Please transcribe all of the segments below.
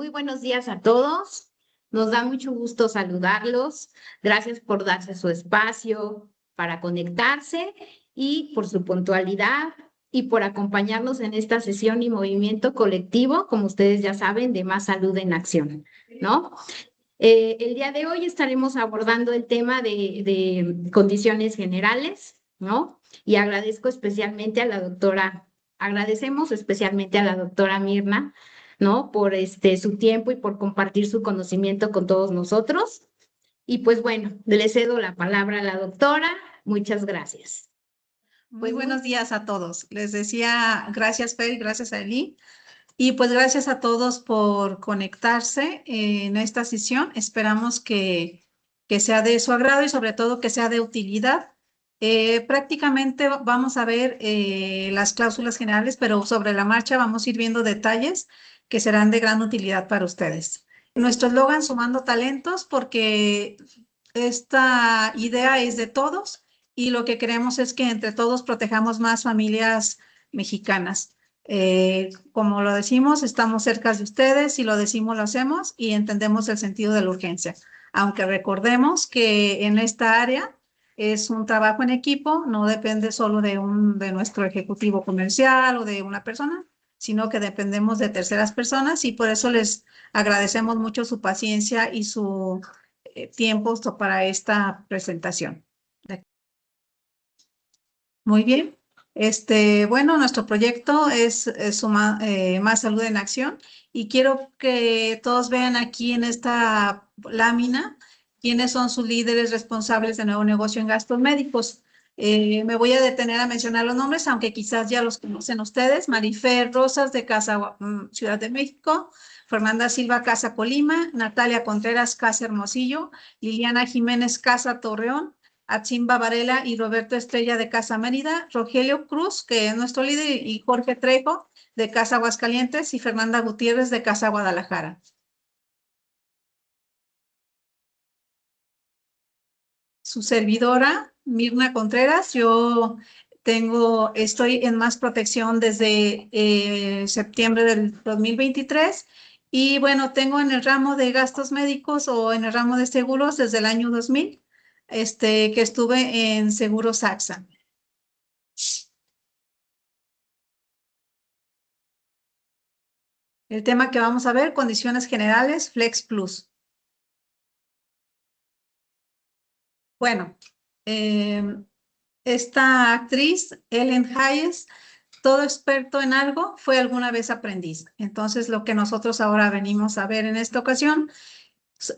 Muy buenos días a todos. Nos da mucho gusto saludarlos. Gracias por darse su espacio para conectarse y por su puntualidad y por acompañarnos en esta sesión y movimiento colectivo, como ustedes ya saben, de Más Salud en Acción, ¿no? El día de hoy estaremos abordando el tema de condiciones generales, ¿no? Y agradecemos especialmente a la doctora Mirna, ¿no? Por su tiempo y por compartir su conocimiento con todos nosotros. Y pues bueno, le cedo la palabra a la doctora. Muchas gracias. Muy buenos días a todos. Les decía gracias, Fer, y gracias a Eli. Y pues gracias a todos por conectarse en esta sesión. Esperamos que sea de su agrado y sobre todo que sea de utilidad. Prácticamente vamos a ver las cláusulas generales, pero sobre la marcha vamos a ir viendo detalles que serán de gran utilidad para ustedes. Nuestro eslogan Sumando Talentos, porque esta idea es de todos y lo que queremos es que entre todos protejamos más familias mexicanas. Como lo decimos, estamos cerca de ustedes, si lo decimos, lo hacemos y entendemos el sentido de la urgencia. Aunque recordemos que en esta área es un trabajo en equipo, no depende solo de nuestro ejecutivo comercial o de una persona, sino que dependemos de terceras personas y por eso les agradecemos mucho su paciencia y su tiempo para esta presentación. Muy bien. Bueno, nuestro proyecto es Más Salud en Acción y quiero que todos vean aquí en esta lámina quiénes son sus líderes responsables de nuevo negocio en gastos médicos. Me voy a detener a mencionar los nombres, aunque quizás ya los conocen ustedes. Marifer Rosas de Casa Ciudad de México, Fernanda Silva Casa Colima, Natalia Contreras Casa Hermosillo, Liliana Jiménez Casa Torreón, Atzimba Varela y Roberto Estrella de Casa Mérida, Rogelio Cruz, que es nuestro líder, y Jorge Trejo de Casa Aguascalientes y Fernanda Gutiérrez de Casa Guadalajara. Su servidora, Mirna Contreras, yo estoy en Más Protección desde septiembre del 2023 y bueno, tengo en el ramo de gastos médicos o en el ramo de seguros desde el año 2000. Que estuve en Seguros AXA. El tema que vamos a ver, condiciones generales, Flex Plus. Bueno, esta actriz, Ellen Hayes, todo experto en algo, fue alguna vez aprendiz. Entonces, lo que nosotros ahora venimos a ver en esta ocasión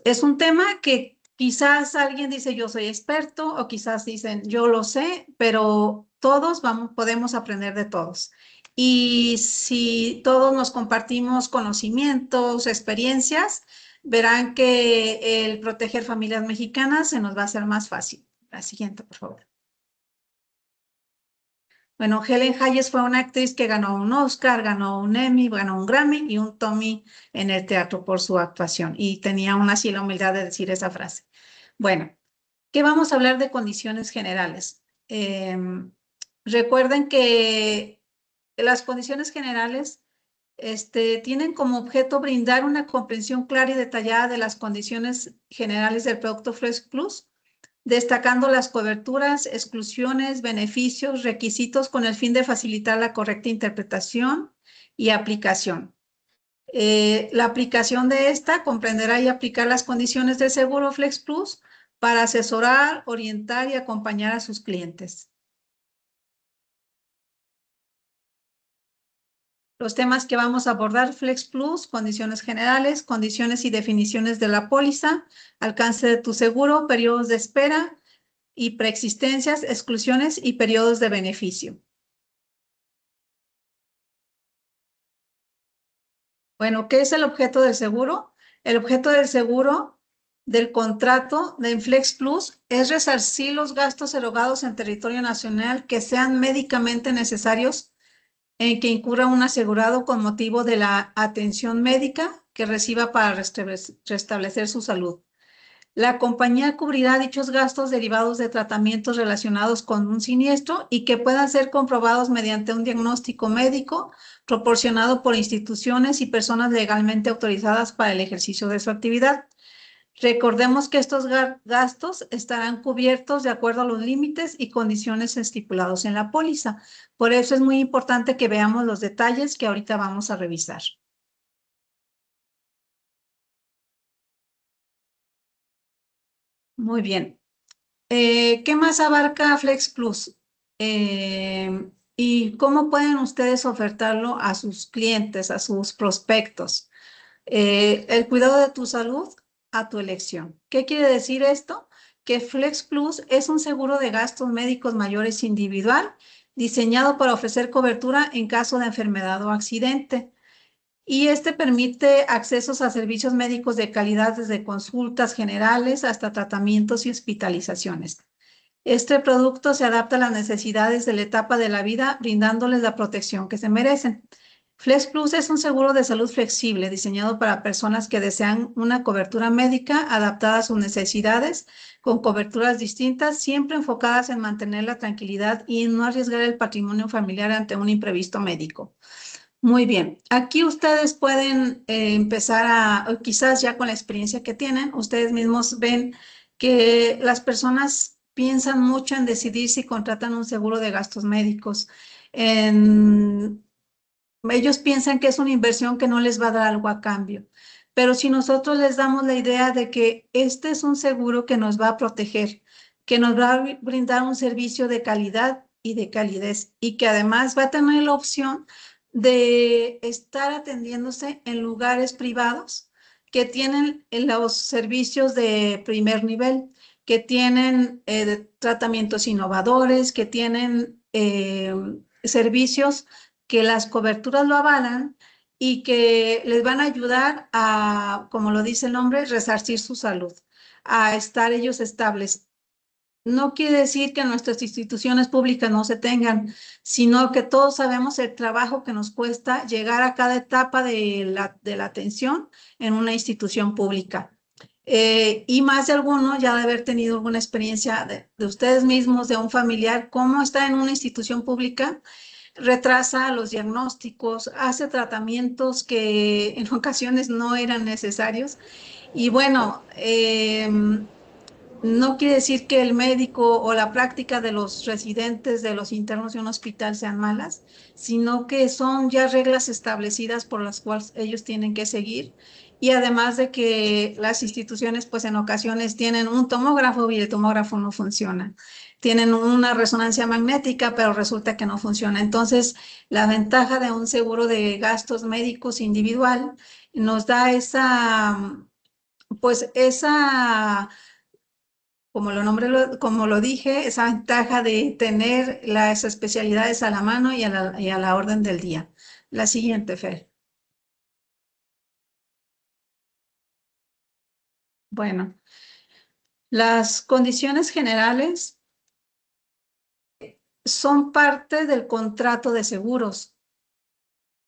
es un tema que quizás alguien dice yo soy experto o quizás dicen yo lo sé, pero todos podemos aprender de todos. Y si todos nos compartimos conocimientos, experiencias, verán que el proteger familias mexicanas se nos va a hacer más fácil. La siguiente, por favor. Bueno, Helen Hayes fue una actriz que ganó un Oscar, ganó un Emmy, ganó un Grammy y un Tony en el teatro por su actuación. Y tenía aún así la humildad de decir esa frase. Bueno, ¿qué vamos a hablar de condiciones generales? Recuerden que las condiciones generales tienen como objeto brindar una comprensión clara y detallada de las condiciones generales del producto Flex Plus, destacando las coberturas, exclusiones, beneficios, requisitos con el fin de facilitar la correcta interpretación y aplicación. La aplicación de esta comprenderá y aplicar las condiciones del seguro Flex Plus para asesorar, orientar y acompañar a sus clientes. Los temas que vamos a abordar, Flex Plus, condiciones generales, condiciones y definiciones de la póliza, alcance de tu seguro, periodos de espera y preexistencias, exclusiones y periodos de beneficio. Bueno, ¿qué es el objeto del seguro? El objeto del seguro del contrato de Flex Plus es resarcir los gastos erogados en territorio nacional que sean médicamente necesarios en que incurra un asegurado con motivo de la atención médica que reciba para restablecer su salud. La compañía cubrirá dichos gastos derivados de tratamientos relacionados con un siniestro y que puedan ser comprobados mediante un diagnóstico médico proporcionado por instituciones y personas legalmente autorizadas para el ejercicio de su actividad. Recordemos que estos gastos estarán cubiertos de acuerdo a los límites y condiciones estipulados en la póliza. Por eso es muy importante que veamos los detalles que ahorita vamos a revisar. Muy bien. ¿Qué más abarca Flex Plus? ¿Y cómo pueden ustedes ofertarlo a sus clientes, a sus prospectos? El cuidado de tu salud a tu elección. ¿Qué quiere decir esto? Que Flex Plus es un seguro de gastos médicos mayores individual diseñado para ofrecer cobertura en caso de enfermedad o accidente. Y este permite accesos a servicios médicos de calidad desde consultas generales hasta tratamientos y hospitalizaciones. Este producto se adapta a las necesidades de la etapa de la vida, brindándoles la protección que se merecen. Flex Plus es un seguro de salud flexible diseñado para personas que desean una cobertura médica adaptada a sus necesidades, con coberturas distintas, siempre enfocadas en mantener la tranquilidad y no arriesgar el patrimonio familiar ante un imprevisto médico. Muy bien, aquí ustedes pueden empezar o quizás ya con la experiencia que tienen, ustedes mismos ven que las personas piensan mucho en decidir si contratan un seguro de gastos médicos. Ellos piensan que es una inversión que no les va a dar algo a cambio. Pero si nosotros les damos la idea de que este es un seguro que nos va a proteger, que nos va a brindar un servicio de calidad y de calidez, y que además va a tener la opción de estar atendiéndose en lugares privados que tienen los servicios de primer nivel, que tienen tratamientos innovadores, que tienen servicios que las coberturas lo avalan y que les van a ayudar a, como lo dice el nombre, resarcir su salud, a estar ellos estables. No quiere decir que nuestras instituciones públicas no se tengan, sino que todos sabemos el trabajo que nos cuesta llegar a cada etapa de la atención en una institución pública. Y más de alguno ya de haber tenido alguna experiencia de ustedes mismos, de un familiar, cómo está en una institución pública, retrasa los diagnósticos, hace tratamientos que en ocasiones no eran necesarios. Y bueno, no quiere decir que el médico o la práctica de los residentes, de los internos de un hospital sean malas, sino que son ya reglas establecidas por las cuales ellos tienen que seguir. Y además de que las instituciones, pues en ocasiones tienen un tomógrafo y el tomógrafo no funciona. Tienen una resonancia magnética, pero resulta que no funciona. Entonces, la ventaja de un seguro de gastos médicos individual nos da pues esa como lo dije, esa ventaja de tener las especialidades a la mano y a la orden del día. La siguiente, Fer. Bueno, las condiciones generales son parte del contrato de seguros.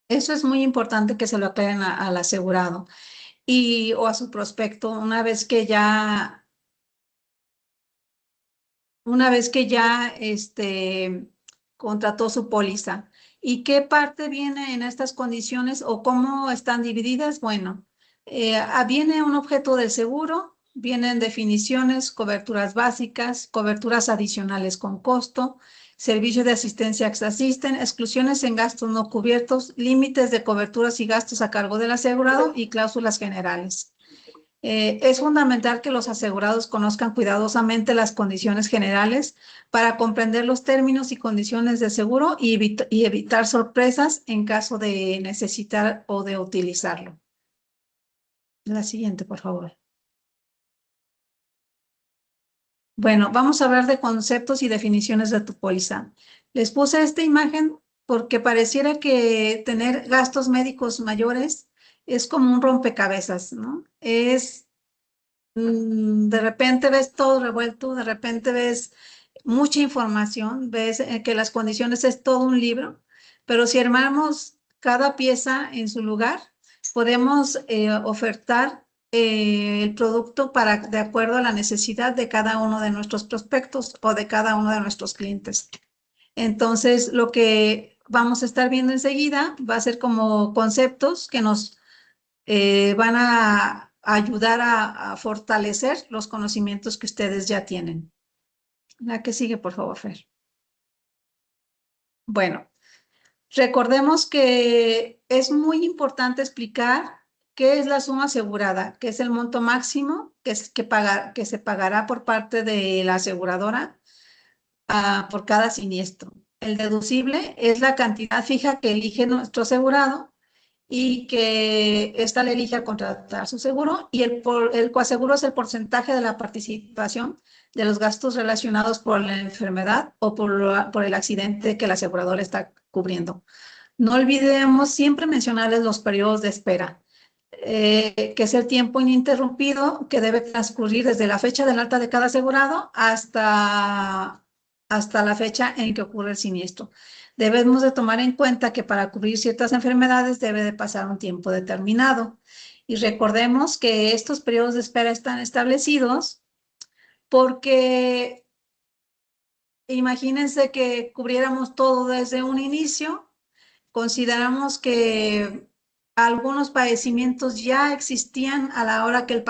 Eso es muy importante que se lo aclaren al asegurado o a su prospecto una vez que ya contrató su póliza. ¿Y qué parte viene en estas condiciones o cómo están divididas? Bueno, viene un objeto del seguro, vienen definiciones, coberturas básicas, coberturas adicionales con costo, servicios de asistencia ex asisten, exclusiones en gastos no cubiertos, límites de coberturas y gastos a cargo del asegurado y cláusulas generales. Es fundamental que los asegurados conozcan cuidadosamente las condiciones generales para comprender los términos y condiciones de seguro y evitar sorpresas en caso de necesitar o de utilizarlo. La siguiente, por favor. Bueno, vamos a hablar de conceptos y definiciones de tu póliza. Les puse esta imagen porque pareciera que tener gastos médicos mayores es como un rompecabezas, ¿no? De repente ves todo revuelto, de repente ves mucha información, ves que las condiciones es todo un libro, pero si armamos cada pieza en su lugar, podemos ofertar el producto de acuerdo a la necesidad de cada uno de nuestros prospectos o de cada uno de nuestros clientes. Entonces, lo que vamos a estar viendo enseguida va a ser como conceptos que nos van a ayudar a fortalecer los conocimientos que ustedes ya tienen. La que sigue, por favor, Fer. Bueno, recordemos que es muy importante explicar qué es la suma asegurada, que es el monto máximo que se pagará por parte de la aseguradora por cada siniestro. El deducible es la cantidad fija que elige nuestro asegurado y que ésta le elige a contratar su seguro, y el coaseguro es el porcentaje de la participación de los gastos relacionados por la enfermedad o por el accidente que el asegurador está cubriendo. No olvidemos siempre mencionarles los periodos de espera, que es el tiempo ininterrumpido que debe transcurrir desde la fecha del alta de cada asegurado hasta la fecha en que ocurre el siniestro. Debemos de tomar en cuenta que para cubrir ciertas enfermedades debe de pasar un tiempo determinado. Y recordemos que estos periodos de espera están establecidos porque imagínense que cubriéramos todo desde un inicio. Consideramos que algunos padecimientos ya existían a la hora que el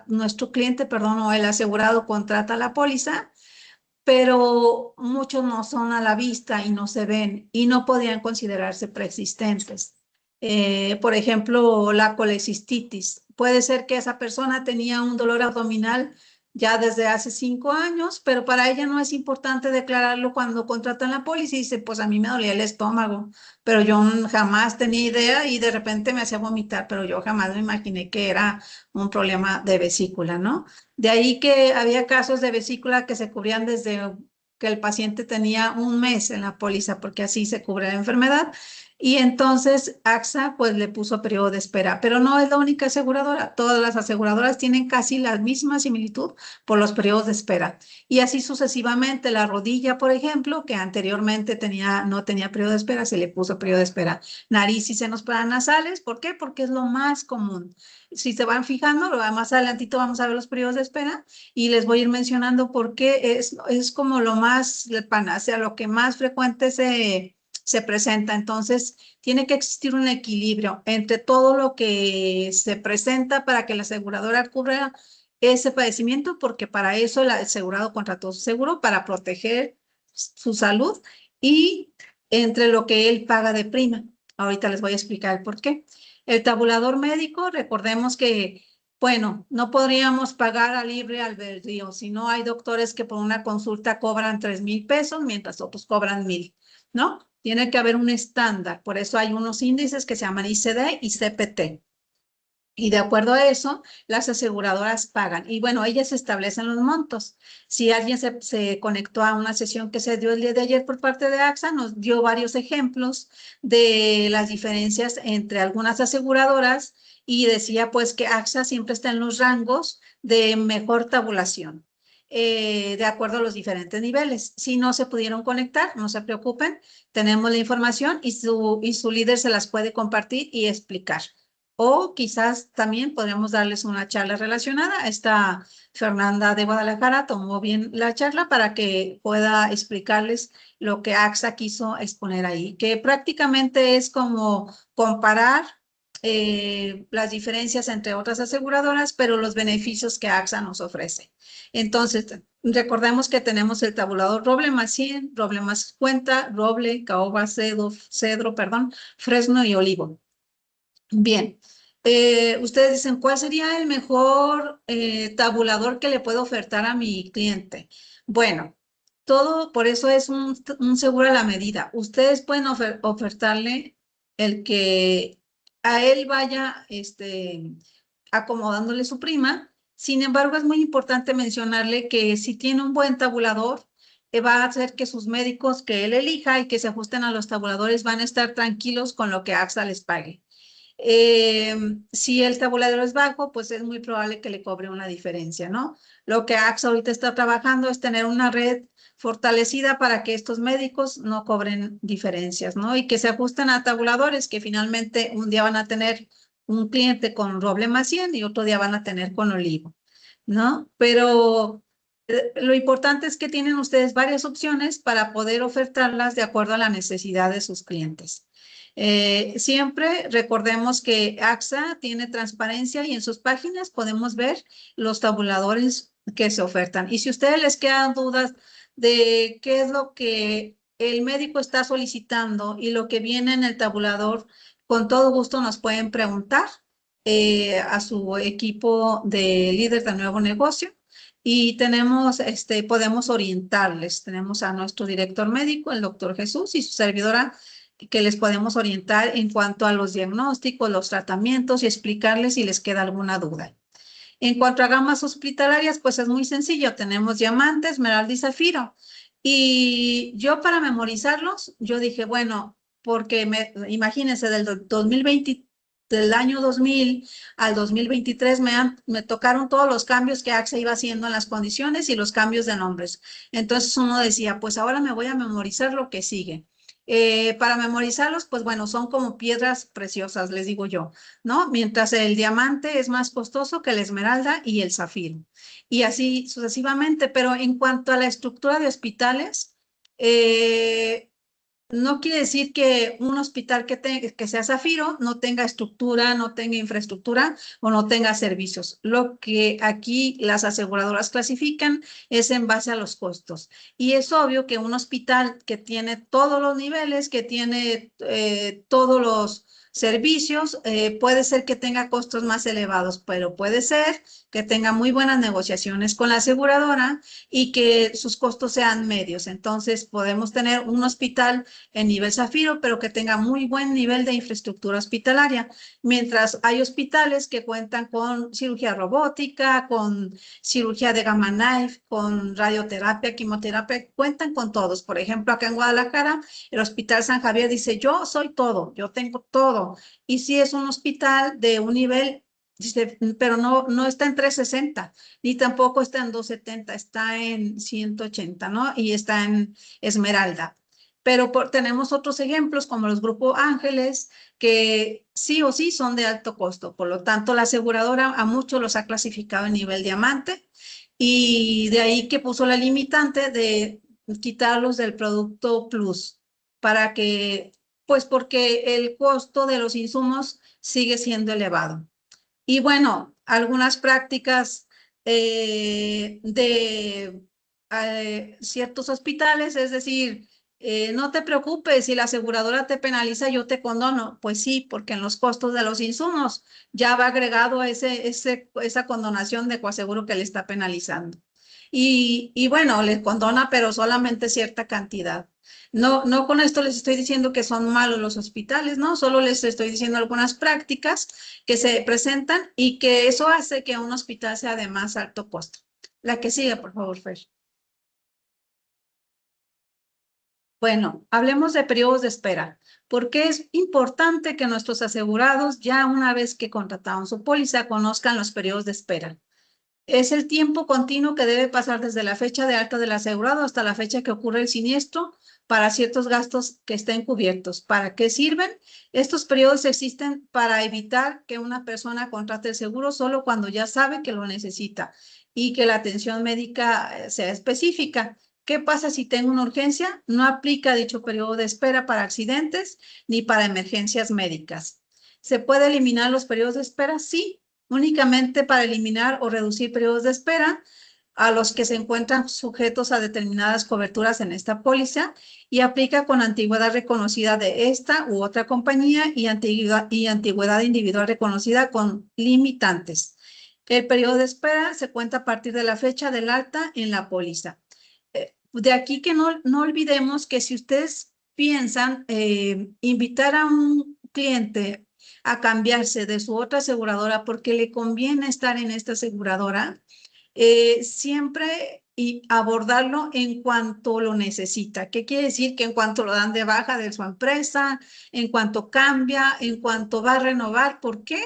nuestro cliente, perdón, o el asegurado contrata la póliza, pero muchos no son a la vista y no se ven y no podían considerarse preexistentes. Por ejemplo, la colecistitis. Puede ser que esa persona tenía un dolor abdominal ya desde hace 5 años, pero para ella no es importante declararlo cuando contratan la póliza y dice, pues a mí me dolía el estómago, pero yo jamás tenía idea y de repente me hacía vomitar, pero yo jamás me imaginé que era un problema de vesícula, ¿no? De ahí que había casos de vesícula que se cubrían desde que el paciente tenía un mes en la póliza, porque así se cubre la enfermedad. Y entonces AXA pues le puso periodo de espera, pero no es la única aseguradora. Todas las aseguradoras tienen casi la misma similitud por los periodos de espera. Y así sucesivamente. La rodilla, por ejemplo, que anteriormente no tenía periodo de espera, se le puso periodo de espera. Nariz y senos paranasales, ¿por qué? Porque es lo más común. Si se van fijando, más adelantito vamos a ver los periodos de espera y les voy a ir mencionando por qué es como lo más, el panacea, lo que más frecuente se presenta. Entonces, tiene que existir un equilibrio entre todo lo que se presenta para que la aseguradora cubra ese padecimiento, porque para eso el asegurado contrató su seguro, para proteger su salud, y entre lo que él paga de prima. Ahorita les voy a explicar el por qué. El tabulador médico, recordemos que, bueno, no podríamos pagar a libre albedrío, si no hay doctores que por una consulta cobran 3,000 pesos, mientras otros cobran 1,000, ¿no? Tiene que haber un estándar, por eso hay unos índices que se llaman ICD y CPT. Y de acuerdo a eso, las aseguradoras pagan. Y bueno, ellas establecen los montos. Si alguien se conectó a una sesión que se dio el día de ayer por parte de AXA, nos dio varios ejemplos de las diferencias entre algunas aseguradoras y decía pues que AXA siempre está en los rangos de mejor tabulación, de acuerdo a los diferentes niveles. Si no se pudieron conectar, no se preocupen, tenemos la información y su líder se las puede compartir y explicar. O quizás también podríamos darles una charla relacionada. Esta Fernanda de Guadalajara tomó bien la charla para que pueda explicarles lo que AXA quiso exponer ahí, que prácticamente es como comparar las diferencias entre otras aseguradoras, pero los beneficios que AXA nos ofrece. Entonces, recordemos que tenemos el tabulador roble más 100, roble más 50, roble, caoba, cedro, fresno y olivo. Bien, ustedes dicen, ¿cuál sería el mejor tabulador que le puedo ofertar a mi cliente? Bueno, todo por eso es un seguro a la medida. Ustedes pueden ofertarle el que a él vaya acomodándole su prima. Sin embargo, es muy importante mencionarle que si tiene un buen tabulador, va a hacer que sus médicos que él elija y que se ajusten a los tabuladores van a estar tranquilos con lo que AXA les pague. Si el tabulador es bajo, pues es muy probable que le cobre una diferencia, ¿no? Lo que AXA ahorita está trabajando es tener una red fortalecida para que estos médicos no cobren diferencias, ¿no? Y que se ajusten a tabuladores que finalmente un día van a tener un cliente con roble más 100 y otro día van a tener con olivo, ¿no? Pero lo importante es que tienen ustedes varias opciones para poder ofertarlas de acuerdo a la necesidad de sus clientes. Siempre recordemos que AXA tiene transparencia y en sus páginas podemos ver los tabuladores que se ofertan. Y si a ustedes les quedan dudas de qué es lo que el médico está solicitando y lo que viene en el tabulador, con todo gusto nos pueden preguntar a su equipo de líder de nuevo negocio y tenemos, podemos orientarles. Tenemos a nuestro director médico, el doctor Jesús, y su servidora, que les podemos orientar en cuanto a los diagnósticos, los tratamientos y explicarles si les queda alguna duda. En cuanto a gamas hospitalarias, pues es muy sencillo. Tenemos diamante, esmeralda y zafiro. Y yo para memorizarlos, yo dije, bueno, porque imagínense, del 2020, del año 2000 al 2023 me tocaron todos los cambios que AXA iba haciendo en las condiciones y los cambios de nombres. Entonces uno decía, pues ahora me voy a memorizar lo que sigue. Para memorizarlos, pues bueno, son como piedras preciosas, les digo yo, ¿no? Mientras el diamante es más costoso que la esmeralda y el zafiro. Y así sucesivamente, pero en cuanto a la estructura de hospitales, no quiere decir que un hospital que sea zafiro no tenga estructura, no tenga infraestructura o no tenga servicios. Lo que aquí las aseguradoras clasifican es en base a los costos. Y es obvio que un hospital que tiene todos los niveles, que tiene todos los servicios, puede ser que tenga costos más elevados, pero puede ser que tenga muy buenas negociaciones con la aseguradora y que sus costos sean medios. Entonces, podemos tener un hospital en nivel zafiro, pero que tenga muy buen nivel de infraestructura hospitalaria, mientras hay hospitales que cuentan con cirugía robótica, con cirugía de gamma knife, con radioterapia, quimioterapia, cuentan con todos. Por ejemplo, acá en Guadalajara, el Hospital San Javier dice, yo soy todo, yo tengo todo. Y sí es un hospital de un nivel, dice, pero no está en 360, ni tampoco está en 270, está en 180, ¿no? Y está en Esmeralda. Pero tenemos otros ejemplos como los Grupos Ángeles, que sí o sí son de alto costo. Por lo tanto, la aseguradora a muchos los ha clasificado en nivel diamante y de ahí que puso la limitante de quitarlos del producto Plus para que, pues porque el costo de los insumos sigue siendo elevado. Y bueno, algunas prácticas de ciertos hospitales, es decir, no te preocupes, si la aseguradora te penaliza, yo te condono. Pues sí, porque en los costos de los insumos ya va agregado esa condonación de coaseguro que le está penalizando. Y bueno, le condona, pero solamente cierta cantidad. No con esto les estoy diciendo que son malos los hospitales, ¿no? Solo les estoy diciendo algunas prácticas que se presentan y que eso hace que un hospital sea de más alto costo. La que sigue, por favor, Fer. Bueno, hablemos de periodos de espera, porque es importante que nuestros asegurados, ya una vez que contrataron su póliza, conozcan los periodos de espera. Es el tiempo continuo que debe pasar desde la fecha de alta del asegurado hasta la fecha que ocurre el siniestro para ciertos gastos que estén cubiertos. ¿Para qué sirven? Estos periodos existen para evitar que una persona contrate el seguro solo cuando ya sabe que lo necesita y que la atención médica sea específica. ¿Qué pasa si tengo una urgencia? No aplica dicho periodo de espera para accidentes ni para emergencias médicas. ¿Se puede eliminar los periodos de espera? Sí, únicamente para eliminar o reducir periodos de espera a los que se encuentran sujetos a determinadas coberturas en esta póliza y aplica con antigüedad reconocida de esta u otra compañía y antigüedad individual reconocida con limitantes. El periodo de espera se cuenta a partir de la fecha del alta en la póliza. De aquí que no olvidemos que si ustedes piensan invitar a un cliente a cambiarse de su otra aseguradora porque le conviene estar en esta aseguradora, siempre y abordarlo en cuanto lo necesita. ¿Qué quiere decir? Que en cuanto lo dan de baja de su empresa, en cuanto cambia, en cuanto va a renovar. ¿Por qué?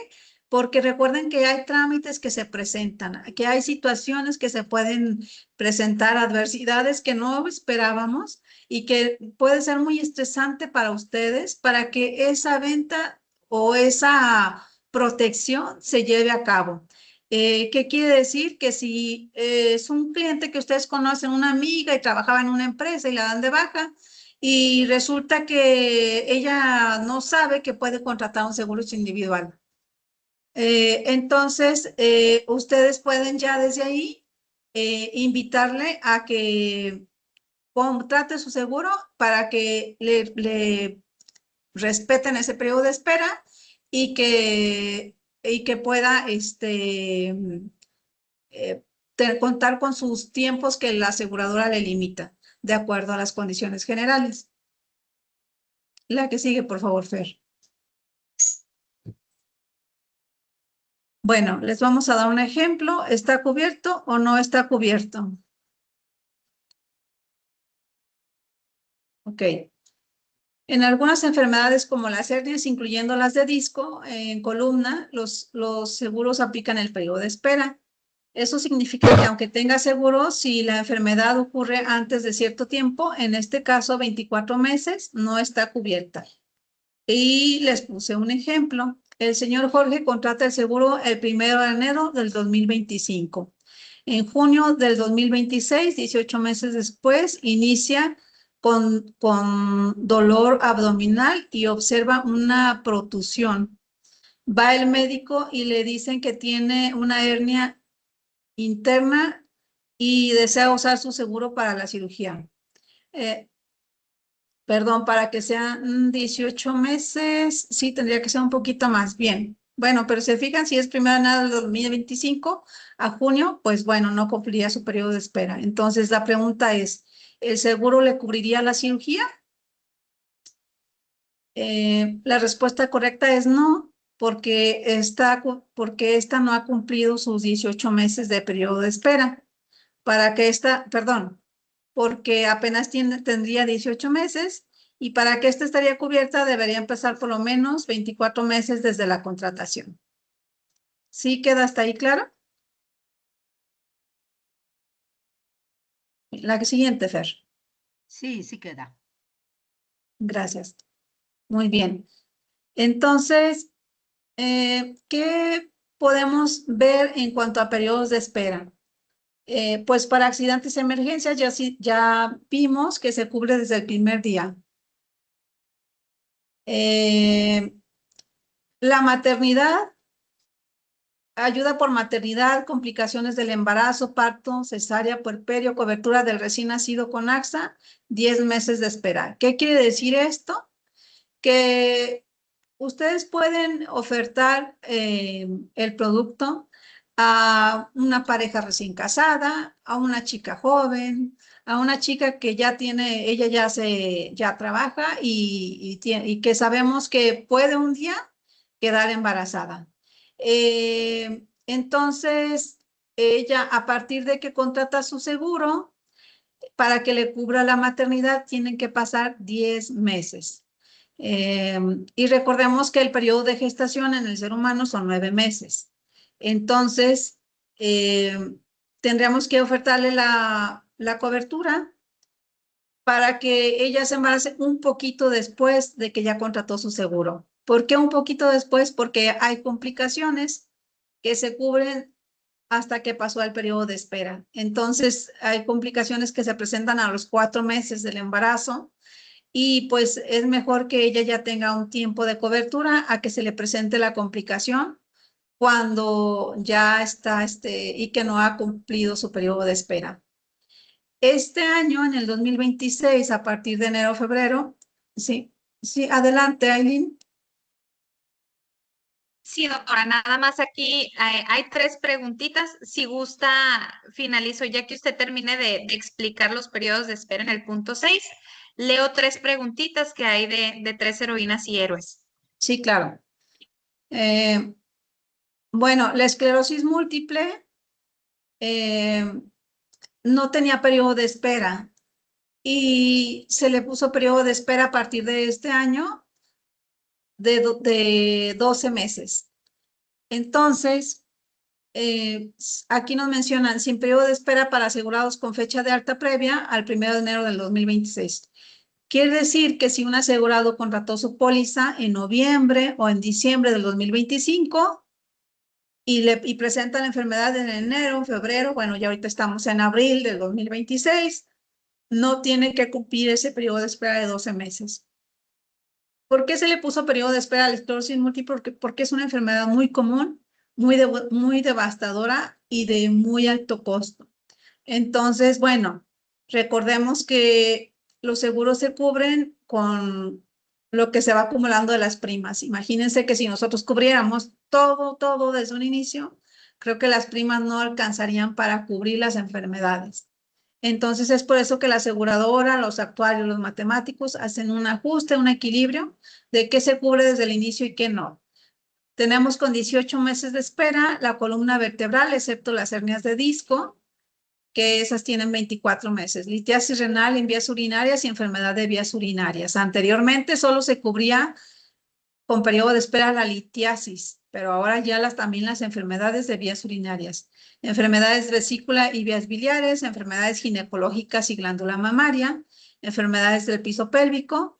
Porque recuerden que hay trámites que se presentan, que hay situaciones que se pueden presentar, adversidades que no esperábamos y que puede ser muy estresante para ustedes, para que esa venta o esa protección se lleve a cabo. ¿Qué quiere decir? Que si es un cliente que ustedes conocen, una amiga y trabajaba en una empresa y la dan de baja y resulta que ella no sabe que puede contratar un seguro individual. Entonces, ustedes pueden ya desde ahí invitarle a que contrate su seguro para que le respeten ese periodo de espera y que pueda contar con sus tiempos que la aseguradora le limita, de acuerdo a las condiciones generales. La que sigue, por favor, Fer. Bueno, les vamos a dar un ejemplo. ¿Está cubierto o no está cubierto? Ok. En algunas enfermedades como las hernias, incluyendo las de disco, en columna, los seguros aplican el periodo de espera. Eso significa que aunque tenga seguro, si la enfermedad ocurre antes de cierto tiempo, en este caso 24 meses, no está cubierta. Y les puse un ejemplo. El señor Jorge contrata el seguro el 1 de enero del 2025. En junio del 2026, 18 meses después, inicia con dolor abdominal y observa una protusión. Va el médico y le dicen que tiene una hernia interna y desea usar su seguro para la cirugía. Perdón, para que sean 18 meses, sí, tendría que ser un poquito más bien. Bueno, pero se fijan, si es 1 de enero del 2025 a junio, pues bueno, no cumpliría su periodo de espera. Entonces, la pregunta es, ¿el seguro le cubriría la cirugía? La respuesta correcta es no, porque esta no ha cumplido sus 18 meses de periodo de espera. Perdón, porque apenas tendría 18 meses y para que esta estaría cubierta debería empezar por lo menos 24 meses desde la contratación. ¿Sí queda hasta ahí claro? La siguiente, Fer. Sí, sí queda. Gracias. Muy bien. Entonces, ¿qué podemos ver en cuanto a periodos de espera? Pues para accidentes y emergencias ya vimos que se cubre desde el primer día. La maternidad, ayuda por maternidad, complicaciones del embarazo, parto, cesárea, puerperio, cobertura del recién nacido con AXA, 10 meses de espera. ¿Qué quiere decir esto? Que ustedes pueden ofertar el producto a una pareja recién casada, a una chica joven, a una chica que ella ya trabaja y que sabemos que puede un día quedar embarazada. Entonces, ella, a partir de que contrata su seguro, para que le cubra la maternidad, tienen que pasar 10 meses. Y recordemos que el periodo de gestación en el ser humano son 9 meses. Entonces, tendríamos que ofertarle la cobertura para que ella se embarace un poquito después de que ya contrató su seguro. ¿Por qué un poquito después? Porque hay complicaciones que se cubren hasta que pasó el periodo de espera. Entonces, hay complicaciones que se presentan a los 4 meses del embarazo y pues es mejor que ella ya tenga un tiempo de cobertura a que se le presente la complicación cuando ya está y que no ha cumplido su periodo de espera. Este año, en el 2026, a partir de enero o febrero, sí, adelante, Aileen. Sí, doctora, nada más aquí hay 3 preguntitas. Si gusta, finalizo ya que usted termine de explicar los periodos de espera en el punto 6. Leo 3 preguntitas que hay de 3 heroínas y héroes. Sí, claro. Bueno, la esclerosis múltiple no tenía periodo de espera y se le puso periodo de espera a partir de este año de 12 meses. Entonces, aquí nos mencionan sin periodo de espera para asegurados con fecha de alta previa al 1 de enero del 2026. Quiere decir que si un asegurado contrató su póliza en noviembre o en diciembre del 2025 y presenta la enfermedad en enero, febrero, bueno, ya ahorita estamos en abril del 2026, no tiene que cumplir ese periodo de espera de 12 meses. ¿Por qué se le puso periodo de espera a la esclerosis múltiple? Porque es una enfermedad muy común, muy devastadora y de muy alto costo. Entonces, bueno, recordemos que los seguros se cubren con lo que se va acumulando de las primas. Imagínense que si nosotros cubriéramos todo desde un inicio, creo que las primas no alcanzarían para cubrir las enfermedades. Entonces, es por eso que la aseguradora, los actuarios, los matemáticos hacen un ajuste, un equilibrio de qué se cubre desde el inicio y qué no. Tenemos con 18 meses de espera la columna vertebral, excepto las hernias de disco, que esas tienen 24 meses. Litiasis renal en vías urinarias y enfermedad de vías urinarias. Anteriormente solo se cubría con periodo de espera la litiasis, pero ahora ya también las enfermedades de vías urinarias. Enfermedades de vesícula y vías biliares, enfermedades ginecológicas y glándula mamaria, enfermedades del piso pélvico,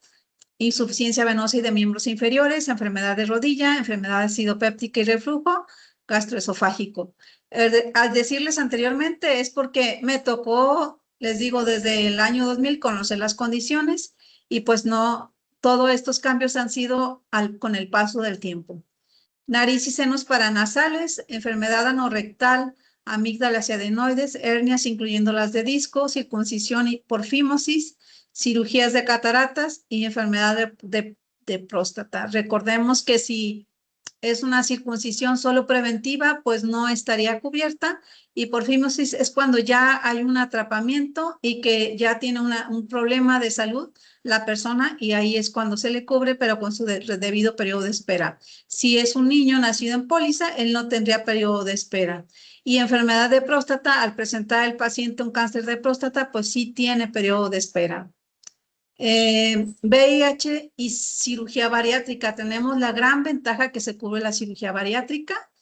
insuficiencia venosa y de miembros inferiores, enfermedad de rodilla, enfermedad acidopéptica y reflujo gastroesofágico. Al decirles anteriormente es porque me tocó, les digo, desde el año 2000 conocer las condiciones y pues no, todos estos cambios han sido con el paso del tiempo. Nariz y senos paranasales, enfermedad anorrectal, amígdalas y adenoides, hernias incluyendo las de disco, circuncisión por fímosis, cirugías de cataratas y enfermedad de próstata. Recordemos que si es una circuncisión solo preventiva, pues no estaría cubierta, y por fímosis es cuando ya hay un atrapamiento y que ya tiene un problema de salud la persona, y ahí es cuando se le cubre, pero con su debido periodo de espera. Si es un niño nacido en póliza, él no tendría periodo de espera. Y enfermedad de próstata, al presentar el paciente un cáncer de próstata, pues sí tiene periodo de espera. VIH y cirugía bariátrica. Tenemos la gran ventaja que se cubre la cirugía bariátrica,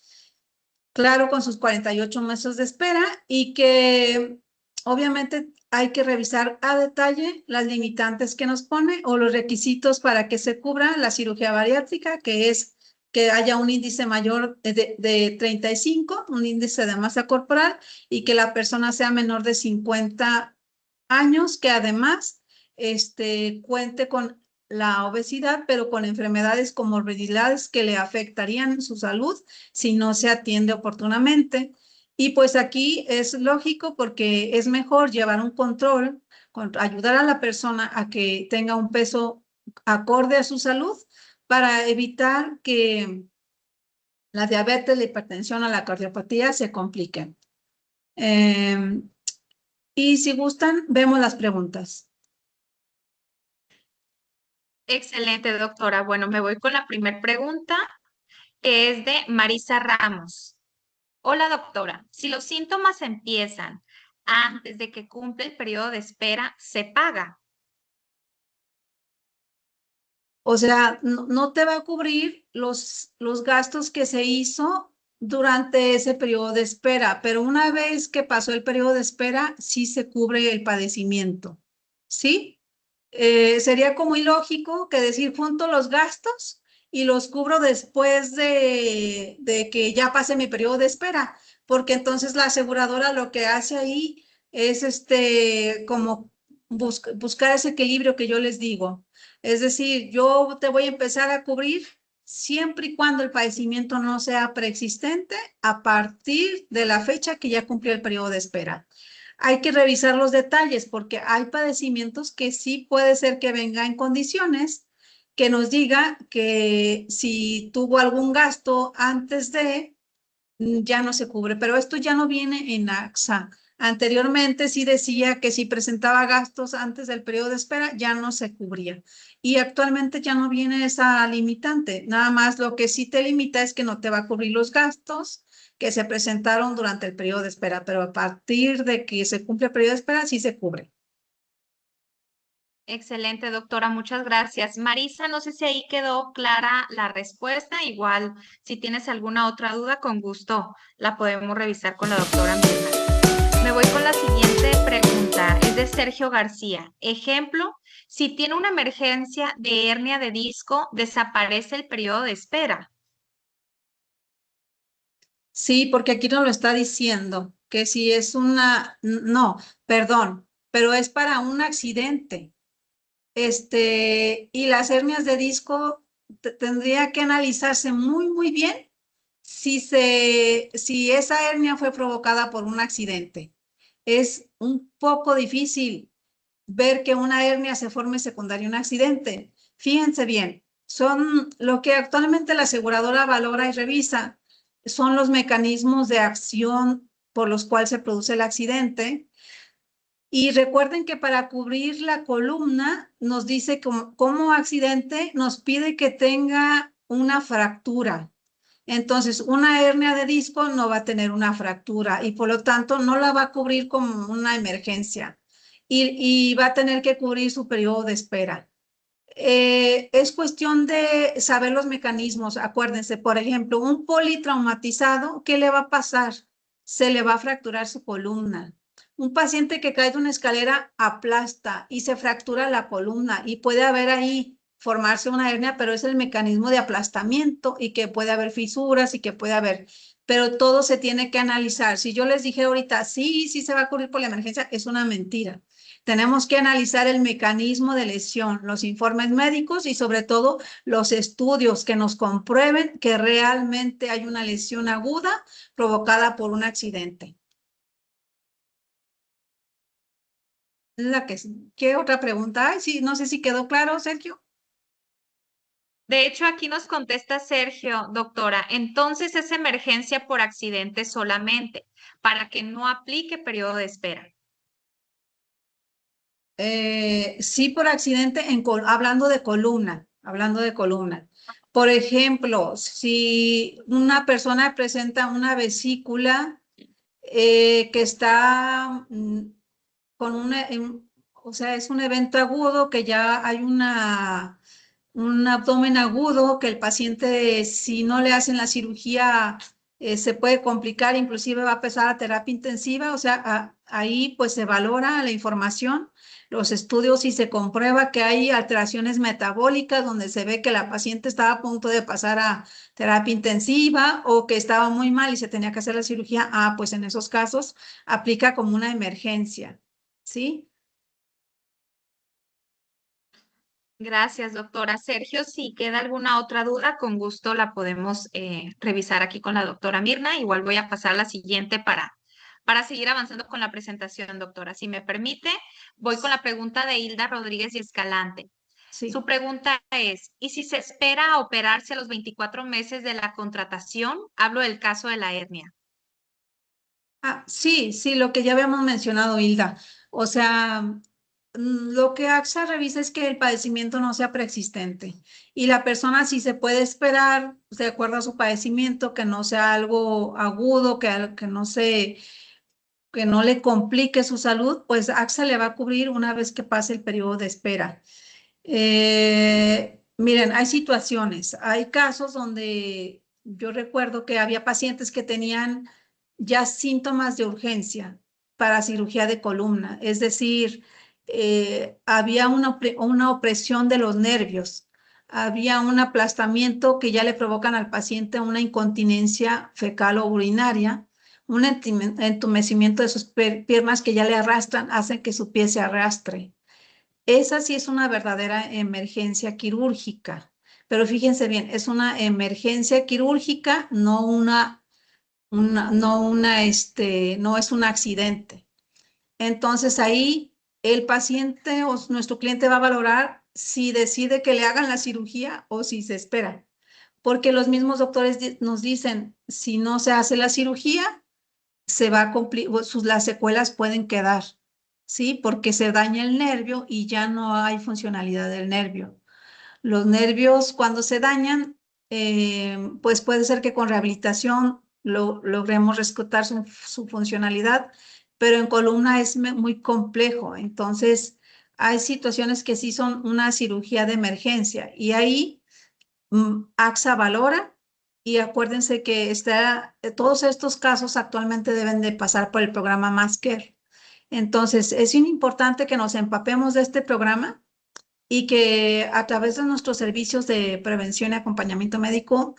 claro, con sus 48 meses de espera, y que obviamente hay que revisar a detalle las limitantes que nos pone o los requisitos para que se cubra la cirugía bariátrica, que es que haya un índice mayor de 35, un índice de masa corporal, y que la persona sea menor de 50 años, que además cuente con la obesidad, pero con enfermedades comorbilidades que le afectarían su salud si no se atiende oportunamente. Y pues aquí es lógico porque es mejor llevar un control, ayudar a la persona a que tenga un peso acorde a su salud para evitar que la diabetes, la hipertensión o la cardiopatía se compliquen. Y si gustan, vemos las preguntas. Excelente, doctora. Bueno, me voy con la primera pregunta, que es de Marisa Ramos. Hola, doctora. Si los síntomas empiezan antes de que cumple el periodo de espera, ¿se paga? O sea, no te va a cubrir los gastos que se hizo durante ese periodo de espera, pero una vez que pasó el periodo de espera, sí se cubre el padecimiento, ¿sí? Sería como ilógico que decir junto los gastos y los cubro después de que ya pase mi periodo de espera, porque entonces la aseguradora lo que hace ahí es como buscar ese equilibrio que yo les digo. Es decir, yo te voy a empezar a cubrir siempre y cuando el padecimiento no sea preexistente a partir de la fecha que ya cumplió el periodo de espera. Hay que revisar los detalles porque hay padecimientos que sí puede ser que venga en condiciones que nos diga que si tuvo algún gasto antes de, ya no se cubre, pero esto ya no viene en AXA. Anteriormente sí decía que si presentaba gastos antes del periodo de espera, ya no se cubría. Y actualmente ya no viene esa limitante. Nada más lo que sí te limita es que no te va a cubrir los gastos que se presentaron durante el periodo de espera, pero a partir de que se cumple el periodo de espera, sí se cubre. Excelente, doctora. Muchas gracias. Marisa, no sé si ahí quedó clara la respuesta. Igual, si tienes alguna otra duda, con gusto la podemos revisar con la doctora Mirna. Me voy con la siguiente pregunta. Es de Sergio García. Ejemplo, si tiene una emergencia de hernia de disco, desaparece el periodo de espera. Sí, porque aquí nos lo está diciendo, que si es no, perdón, pero es para un accidente. Y las hernias de disco tendría que analizarse muy bien si esa hernia fue provocada por un accidente. Es un poco difícil ver que una hernia se forme secundaria a un accidente. Fíjense bien, son lo que actualmente la aseguradora valora y revisa, son los mecanismos de acción por los cuales se produce el accidente. Y recuerden que para cubrir la columna nos dice como accidente, nos pide que tenga una fractura. Entonces, una hernia de disco no va a tener una fractura y por lo tanto no la va a cubrir como una emergencia y va a tener que cubrir su periodo de espera. Es cuestión de saber los mecanismos. Acuérdense, por ejemplo, un politraumatizado, ¿qué le va a pasar? Se le va a fracturar su columna. Un paciente que cae de una escalera aplasta y se fractura la columna y puede haber ahí formarse una hernia, pero es el mecanismo de aplastamiento y que puede haber fisuras y que puede haber, pero todo se tiene que analizar. Si yo les dije ahorita, sí se va a cubrir por la emergencia, es una mentira. Tenemos que analizar el mecanismo de lesión, los informes médicos y sobre todo los estudios que nos comprueben que realmente hay una lesión aguda provocada por un accidente. ¿Qué otra pregunta hay? Sí, no sé si quedó claro, Sergio. De hecho, aquí nos contesta Sergio, doctora, entonces es emergencia por accidente solamente, para que no aplique periodo de espera. Sí, por accidente, hablando de columna. Por ejemplo, si una persona presenta una vesícula que está con o sea, es un evento agudo, que ya hay un abdomen agudo, que el paciente, si no le hacen la cirugía, se puede complicar, inclusive va a pasar a terapia intensiva, o sea, ahí pues se valora la información, los estudios y se comprueba que hay alteraciones metabólicas donde se ve que la paciente estaba a punto de pasar a terapia intensiva o que estaba muy mal y se tenía que hacer la cirugía, pues en esos casos aplica como una emergencia, ¿sí? Gracias, doctora. Sergio, si queda alguna otra duda, con gusto la podemos revisar aquí con la doctora Mirna. Igual voy a pasar a la siguiente para seguir avanzando con la presentación, doctora. Si me permite, voy con la pregunta de Hilda Rodríguez y Escalante. Sí. Su pregunta es, ¿y si se espera a operarse a los 24 meses de la contratación? Hablo del caso de la hernia. Sí, lo que ya habíamos mencionado, Hilda. O sea, lo que AXA revisa es que el padecimiento no sea preexistente y la persona sí se puede esperar de acuerdo a su padecimiento, que no sea algo agudo, que no le complique su salud, pues AXA le va a cubrir una vez que pase el periodo de espera. Miren, hay situaciones, hay casos donde yo recuerdo que había pacientes que tenían ya síntomas de urgencia para cirugía de columna, es decir, había una opresión de los nervios, había un aplastamiento que ya le provocan al paciente una incontinencia fecal o urinaria, un entumecimiento de sus piernas que ya le arrastran, hacen que su pie se arrastre. Esa sí es una verdadera emergencia quirúrgica, pero fíjense bien, es una emergencia quirúrgica, no es un accidente. Entonces ahí el paciente o nuestro cliente va a valorar si decide que le hagan la cirugía o si se espera, porque los mismos doctores nos dicen, si no se hace la cirugía, se va a las secuelas pueden quedar, ¿sí? Porque se daña el nervio y ya no hay funcionalidad del nervio. Los nervios cuando se dañan, pues puede ser que con rehabilitación logremos rescatar su funcionalidad, pero en columna es muy complejo. Entonces, hay situaciones que sí son una cirugía de emergencia y ahí AXA valora y acuérdense que todos estos casos actualmente deben de pasar por el programa Más Care. Entonces, es bien importante que nos empapemos de este programa y que a través de nuestros servicios de prevención y acompañamiento médico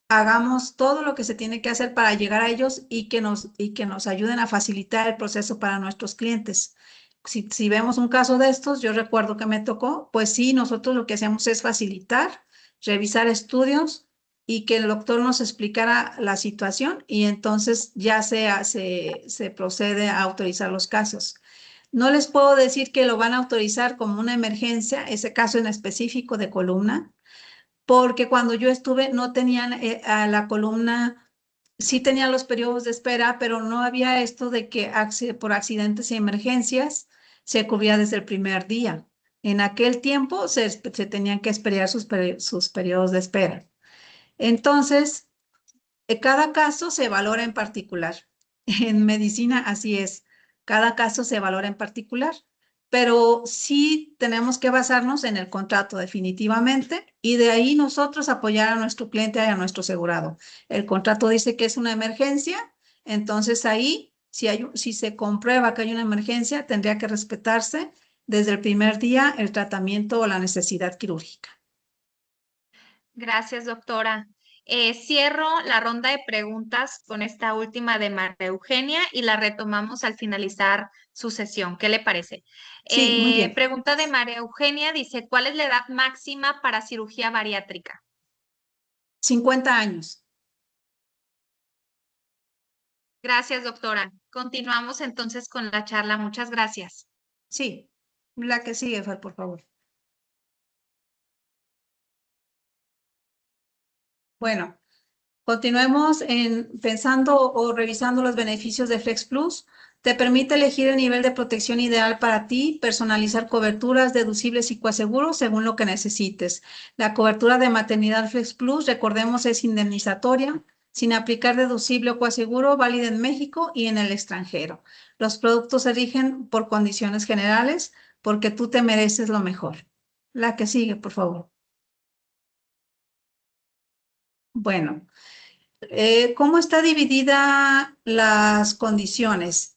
hagamos todo lo que se tiene que hacer para llegar a ellos y que nos ayuden a facilitar el proceso para nuestros clientes. Si vemos un caso de estos, yo recuerdo que me tocó, pues sí, nosotros lo que hacemos es facilitar, revisar estudios y que el doctor nos explicara la situación y entonces ya se procede a autorizar los casos. No les puedo decir que lo van a autorizar como una emergencia, ese caso en específico de columna, porque cuando yo estuve no tenían a la columna, sí tenían los periodos de espera, pero no había esto de que por accidentes y emergencias se cubría desde el primer día. En aquel tiempo se tenían que esperar sus periodos de espera. Entonces, cada caso se valora en particular. En medicina así es, cada caso se valora en particular, pero sí tenemos que basarnos en el contrato definitivamente y de ahí nosotros apoyar a nuestro cliente y a nuestro asegurado. El contrato dice que es una emergencia, entonces ahí, si se comprueba que hay una emergencia, tendría que respetarse desde el primer día el tratamiento o la necesidad quirúrgica. Gracias, doctora. Cierro la ronda de preguntas con esta última de María Eugenia y la retomamos al finalizar su sesión. ¿Qué le parece? Sí, muy bien. Pregunta de María Eugenia dice, ¿cuál es la edad máxima para cirugía bariátrica? 50 años. Gracias, doctora. Continuamos entonces con la charla. Muchas gracias. Sí, la que sigue, Fer, por favor. Bueno, continuemos pensando o revisando los beneficios de Flex Plus. Te permite elegir el nivel de protección ideal para ti, personalizar coberturas, deducibles y coaseguros según lo que necesites. La cobertura de maternidad Flex Plus, recordemos, es indemnizatoria, sin aplicar deducible o coaseguro, válida en México y en el extranjero. Los productos se rigen por condiciones generales porque tú te mereces lo mejor. La que sigue, por favor. Bueno. ¿Cómo está dividida las condiciones?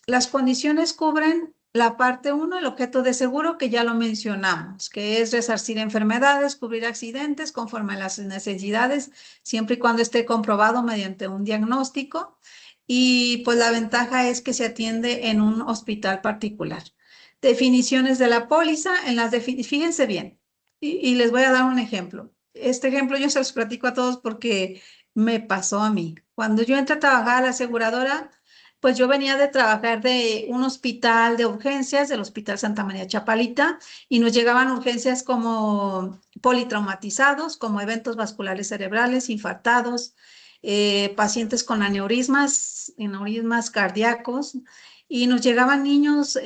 Las condiciones cubren la parte 1, el objeto de seguro, que ya lo mencionamos, que es resarcir enfermedades, cubrir accidentes conforme a las necesidades, siempre y cuando esté comprobado mediante un diagnóstico. Y pues la ventaja es que se atiende en un hospital particular. Definiciones de la póliza, fíjense bien, y les voy a dar un ejemplo. Este ejemplo yo se los platico a todos porque me pasó a mí. Cuando yo entré a trabajar a la aseguradora, pues yo venía de trabajar de un hospital de urgencias, del Hospital Santa María Chapalita, y nos llegaban urgencias como politraumatizados, como eventos vasculares cerebrales, infartados, pacientes con aneurismas cardíacos, y nos llegaban niños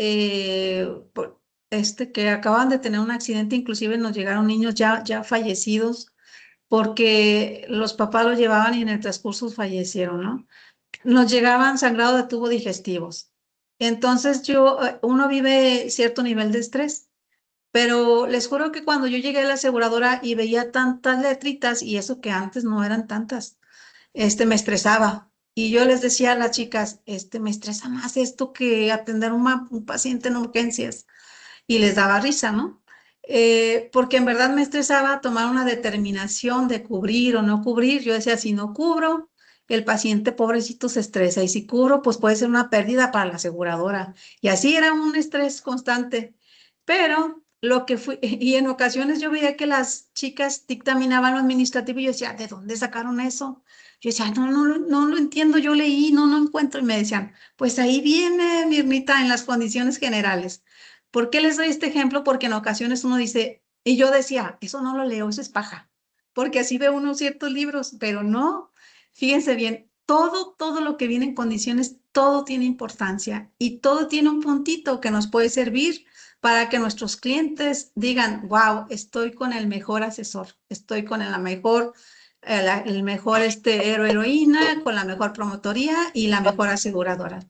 que acaban de tener un accidente, inclusive nos llegaron niños ya fallecidos porque los papás los llevaban y en el transcurso fallecieron, ¿no? Nos llegaban sangrado de tubos digestivos. Entonces uno vive cierto nivel de estrés, pero les juro que cuando yo llegué a la aseguradora y veía tantas letritas, y eso que antes no eran tantas, me estresaba. Y yo les decía a las chicas, me estresa más esto que atender un paciente en urgencias. Y les daba risa, ¿no? Porque en verdad me estresaba tomar una determinación de cubrir o no cubrir. Yo decía, si no cubro, el paciente pobrecito se estresa y si cubro, pues puede ser una pérdida para la aseguradora. Y así era un estrés constante. Pero y en ocasiones yo veía que las chicas dictaminaban lo administrativo y yo decía, ¿de dónde sacaron eso? Yo decía, no lo entiendo, yo leí, no encuentro. Y me decían, pues ahí viene, Mirnita, en las condiciones generales. ¿Por qué les doy este ejemplo? Porque en ocasiones uno dice, y yo decía, eso no lo leo, eso es paja, porque así ve uno ciertos libros, pero no, fíjense bien, todo lo que viene en condiciones, todo tiene importancia y todo tiene un puntito que nos puede servir para que nuestros clientes digan, wow, estoy con el mejor asesor, estoy con el mejor héroe heroína, con la mejor promotoría y la mejor aseguradora.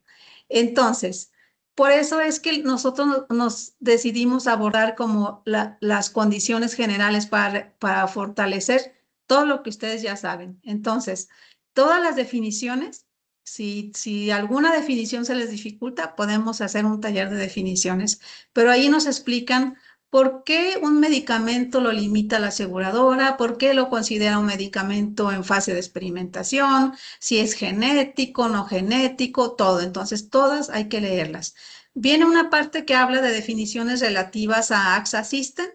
Entonces, por eso es que nosotros nos decidimos abordar como las condiciones generales para fortalecer todo lo que ustedes ya saben. Entonces, todas las definiciones Si alguna definición se les dificulta, podemos hacer un taller de definiciones, pero ahí nos explican por qué un medicamento lo limita la aseguradora, por qué lo considera un medicamento en fase de experimentación, si es genético, no genético, todo. Entonces, todas hay que leerlas. Viene una parte que habla de definiciones relativas a AXA System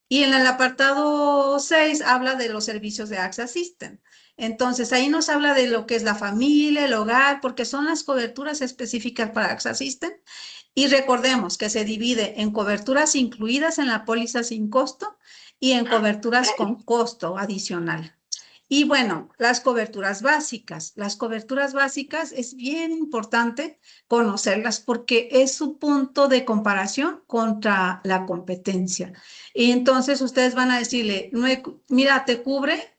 y en el apartado 6 habla de los servicios de AXA System. Entonces, ahí nos habla de lo que es la familia, el hogar, porque son las coberturas específicas para AXA System. Y recordemos que se divide en coberturas incluidas en la póliza sin costo y en coberturas con costo adicional. Y bueno, las coberturas básicas. Las coberturas básicas es bien importante conocerlas porque es su punto de comparación contra la competencia. Y entonces ustedes van a decirle, mira, te cubre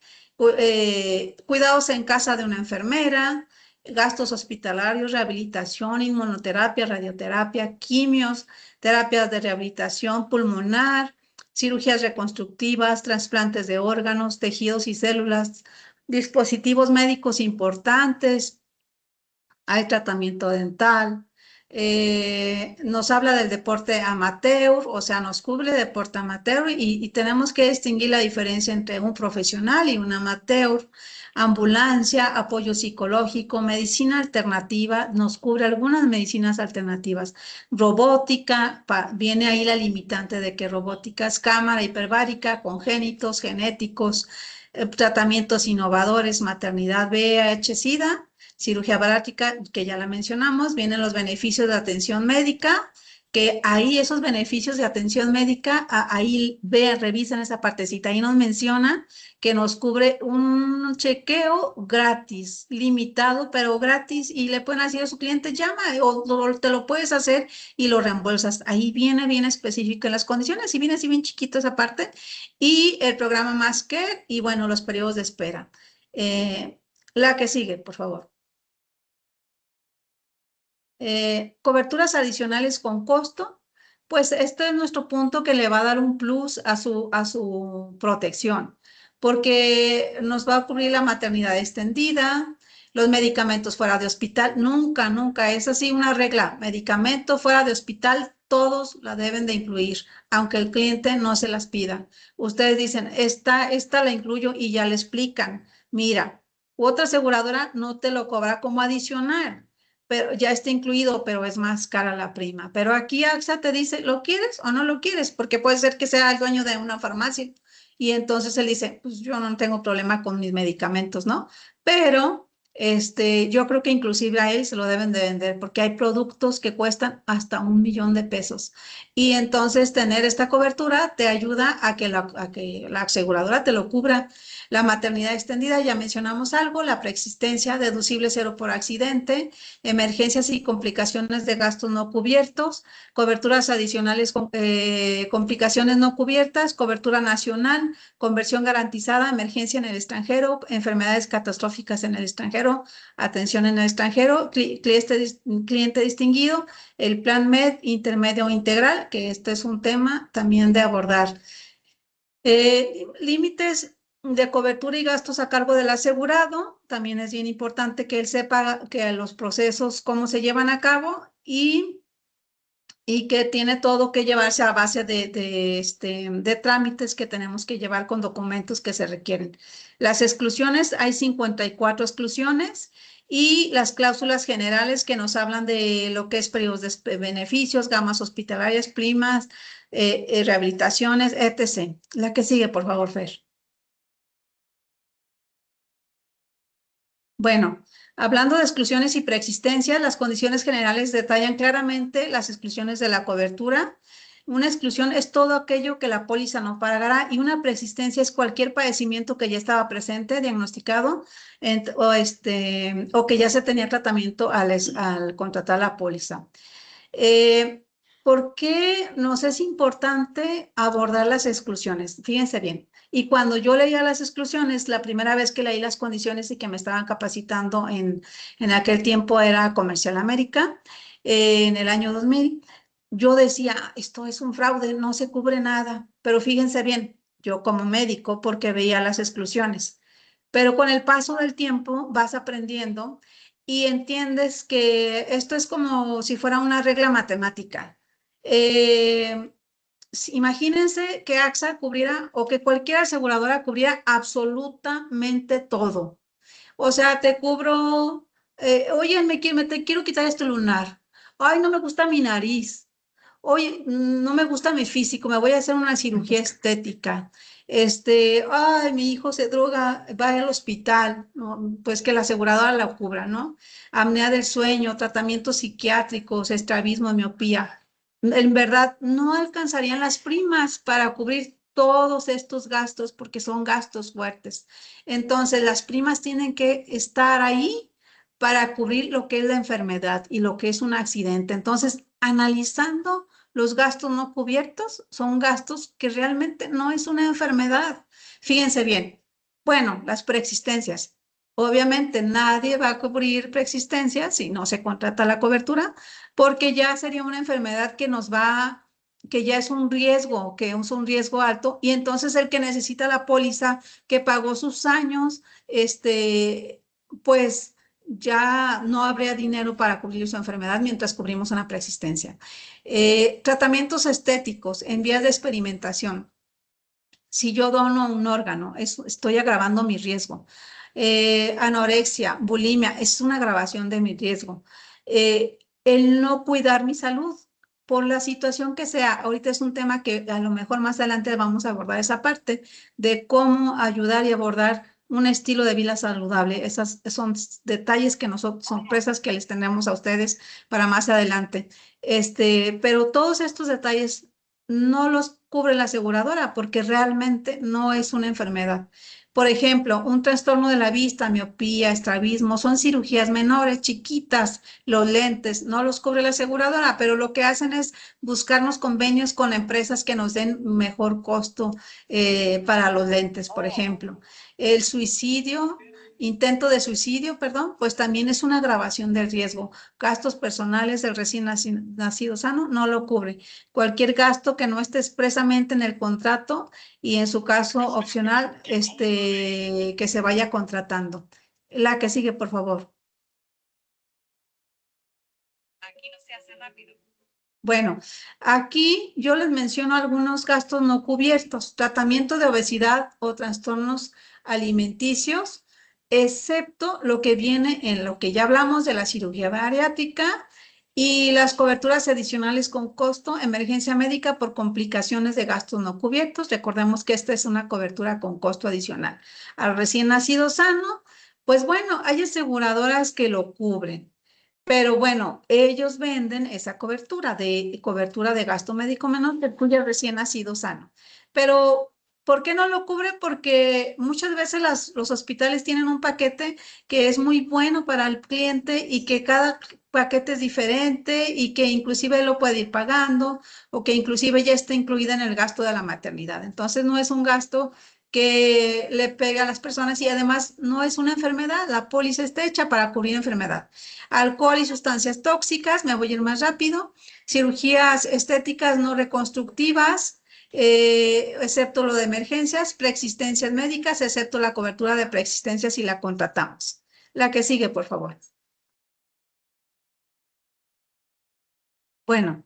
cuidados en casa de una enfermera, gastos hospitalarios, rehabilitación, inmunoterapia, radioterapia, quimios, terapias de rehabilitación pulmonar, cirugías reconstructivas, trasplantes de órganos, tejidos y células, dispositivos médicos importantes, hay tratamiento dental. Nos habla del deporte amateur, o sea, nos cubre deporte amateur y tenemos que distinguir la diferencia entre un profesional y un amateur. Ambulancia, apoyo psicológico, medicina alternativa, nos cubre algunas medicinas alternativas. Robótica, viene ahí la limitante de que robótica es cámara hiperbárica, congénitos, genéticos, tratamientos innovadores, maternidad, VIH, SIDA, cirugía bariátrica, que ya la mencionamos, vienen los beneficios de atención médica, que ahí esos beneficios de atención médica, ahí revisen esa partecita, ahí nos menciona que nos cubre un chequeo gratis, limitado, pero gratis, y le pueden decir a su cliente, llama, o te lo puedes hacer y lo reembolsas. Ahí viene bien específico en las condiciones, y viene así bien chiquito esa parte, y el programa Más Que, y bueno, los periodos de espera. La que sigue, por favor. Coberturas adicionales con costo, pues este es nuestro punto que le va a dar un plus a su protección, porque nos va a cubrir la maternidad extendida, los medicamentos fuera de hospital, nunca, es así una regla, medicamento fuera de hospital, todos la deben de incluir, aunque el cliente no se las pida. Ustedes dicen, esta la incluyo y ya le explican, mira, otra aseguradora no te lo cobra como adicional, pero ya está incluido, pero es más cara la prima. Pero aquí AXA te dice, ¿lo quieres o no lo quieres? Porque puede ser que sea el dueño de una farmacia y entonces él dice, pues yo no tengo problema con mis medicamentos, ¿no? Pero yo creo que inclusive a él se lo deben de vender porque hay productos que cuestan hasta 1 millón de pesos. Y entonces tener esta cobertura te ayuda a que la aseguradora te lo cubra. La maternidad extendida, ya mencionamos algo, la preexistencia, deducible cero por accidente, emergencias y complicaciones de gastos no cubiertos, coberturas adicionales, complicaciones no cubiertas, cobertura nacional, conversión garantizada, emergencia en el extranjero, enfermedades catastróficas en el extranjero, atención en el extranjero, cliente distinguido, el plan MED intermedio integral, que este es un tema también de abordar. Límites de cobertura y gastos a cargo del asegurado, también es bien importante que él sepa que los procesos, cómo se llevan a cabo y que tiene todo que llevarse a base de trámites que tenemos que llevar con documentos que se requieren. Las exclusiones, hay 54 exclusiones y las cláusulas generales que nos hablan de lo que es periodos de beneficios, gamas hospitalarias, primas, rehabilitaciones, etc. La que sigue, por favor, Fer. Bueno, hablando de exclusiones y preexistencia, las condiciones generales detallan claramente las exclusiones de la cobertura. Una exclusión es todo aquello que la póliza no pagará y una preexistencia es cualquier padecimiento que ya estaba presente, diagnosticado o que ya se tenía tratamiento al contratar la póliza. ¿Por qué nos es importante abordar las exclusiones? Fíjense bien. Y cuando yo leía las exclusiones, la primera vez que leí las condiciones y que me estaban capacitando en aquel tiempo era Comercial América, en el año 2000, yo decía, esto es un fraude, no se cubre nada. Pero fíjense bien, yo como médico, porque veía las exclusiones. Pero con el paso del tiempo vas aprendiendo y entiendes que esto es como si fuera una regla matemática. Imagínense que AXA cubriera o que cualquier aseguradora cubriera absolutamente todo. O sea, te cubro, oye, te quiero quitar este lunar. Ay, no me gusta mi nariz. Oye, no me gusta mi físico, me voy a hacer una cirugía estética. Ay, mi hijo se droga, va al hospital, ¿no? Pues que la aseguradora la cubra, ¿no? Apnea del sueño, tratamientos psiquiátricos, estrabismo, miopía. En verdad, no alcanzarían las primas para cubrir todos estos gastos porque son gastos fuertes. Entonces, las primas tienen que estar ahí para cubrir lo que es la enfermedad y lo que es un accidente. Entonces, analizando los gastos no cubiertos, son gastos que realmente no es una enfermedad. Fíjense bien. Bueno, las preexistencias. Obviamente nadie va a cubrir preexistencias si no se contrata la cobertura, porque ya sería una enfermedad que ya es un riesgo, que es un riesgo alto, y entonces el que necesita la póliza, que pagó sus años, pues ya no habría dinero para cubrir su enfermedad mientras cubrimos una preexistencia. Tratamientos estéticos en vías de experimentación. Si yo dono un órgano, estoy agravando mi riesgo. Anorexia, bulimia, es una agravación de mi riesgo. El no cuidar mi salud por la situación que sea. Ahorita es un tema que a lo mejor más adelante vamos a abordar esa parte de cómo ayudar y abordar un estilo de vida saludable. Esos son detalles que nosotros, sorpresas que les tendremos a ustedes para más adelante. Pero todos estos detalles no los cubre la aseguradora porque realmente no es una enfermedad. Por ejemplo, un trastorno de la vista, miopía, estrabismo, son cirugías menores, chiquitas, los lentes, no los cubre la aseguradora, pero lo que hacen es buscarnos convenios con empresas que nos den mejor costo para los lentes, por ejemplo. El suicidio, intento de suicidio, perdón, pues también es una agravación del riesgo. Gastos personales del recién nacido sano no lo cubre. Cualquier gasto que no esté expresamente en el contrato y en su caso opcional, que se vaya contratando. La que sigue, por favor. Aquí no se hace rápido. Bueno, aquí yo les menciono algunos gastos no cubiertos, tratamiento de obesidad o trastornos alimenticios, excepto lo que viene en lo que ya hablamos de la cirugía bariátrica y las coberturas adicionales con costo, emergencia médica por complicaciones de gastos no cubiertos. Recordemos que esta es una cobertura con costo adicional. Al recién nacido sano, pues bueno, hay aseguradoras que lo cubren. Pero bueno, ellos venden esa cobertura de gasto médico menor que cuya recién nacido sano. Pero, ¿por qué no lo cubre? Porque muchas veces los hospitales tienen un paquete que es muy bueno para el cliente y que cada paquete es diferente y que inclusive lo puede ir pagando o que inclusive ya está incluida en el gasto de la maternidad. Entonces, no es un gasto que le pega a las personas y además no es una enfermedad. La póliza está hecha para cubrir enfermedad. Alcohol y sustancias tóxicas, me voy a ir más rápido. Cirugías estéticas no reconstructivas, excepto lo de emergencias, preexistencias médicas, excepto la cobertura de preexistencias si la contratamos. La que sigue, por favor. Bueno,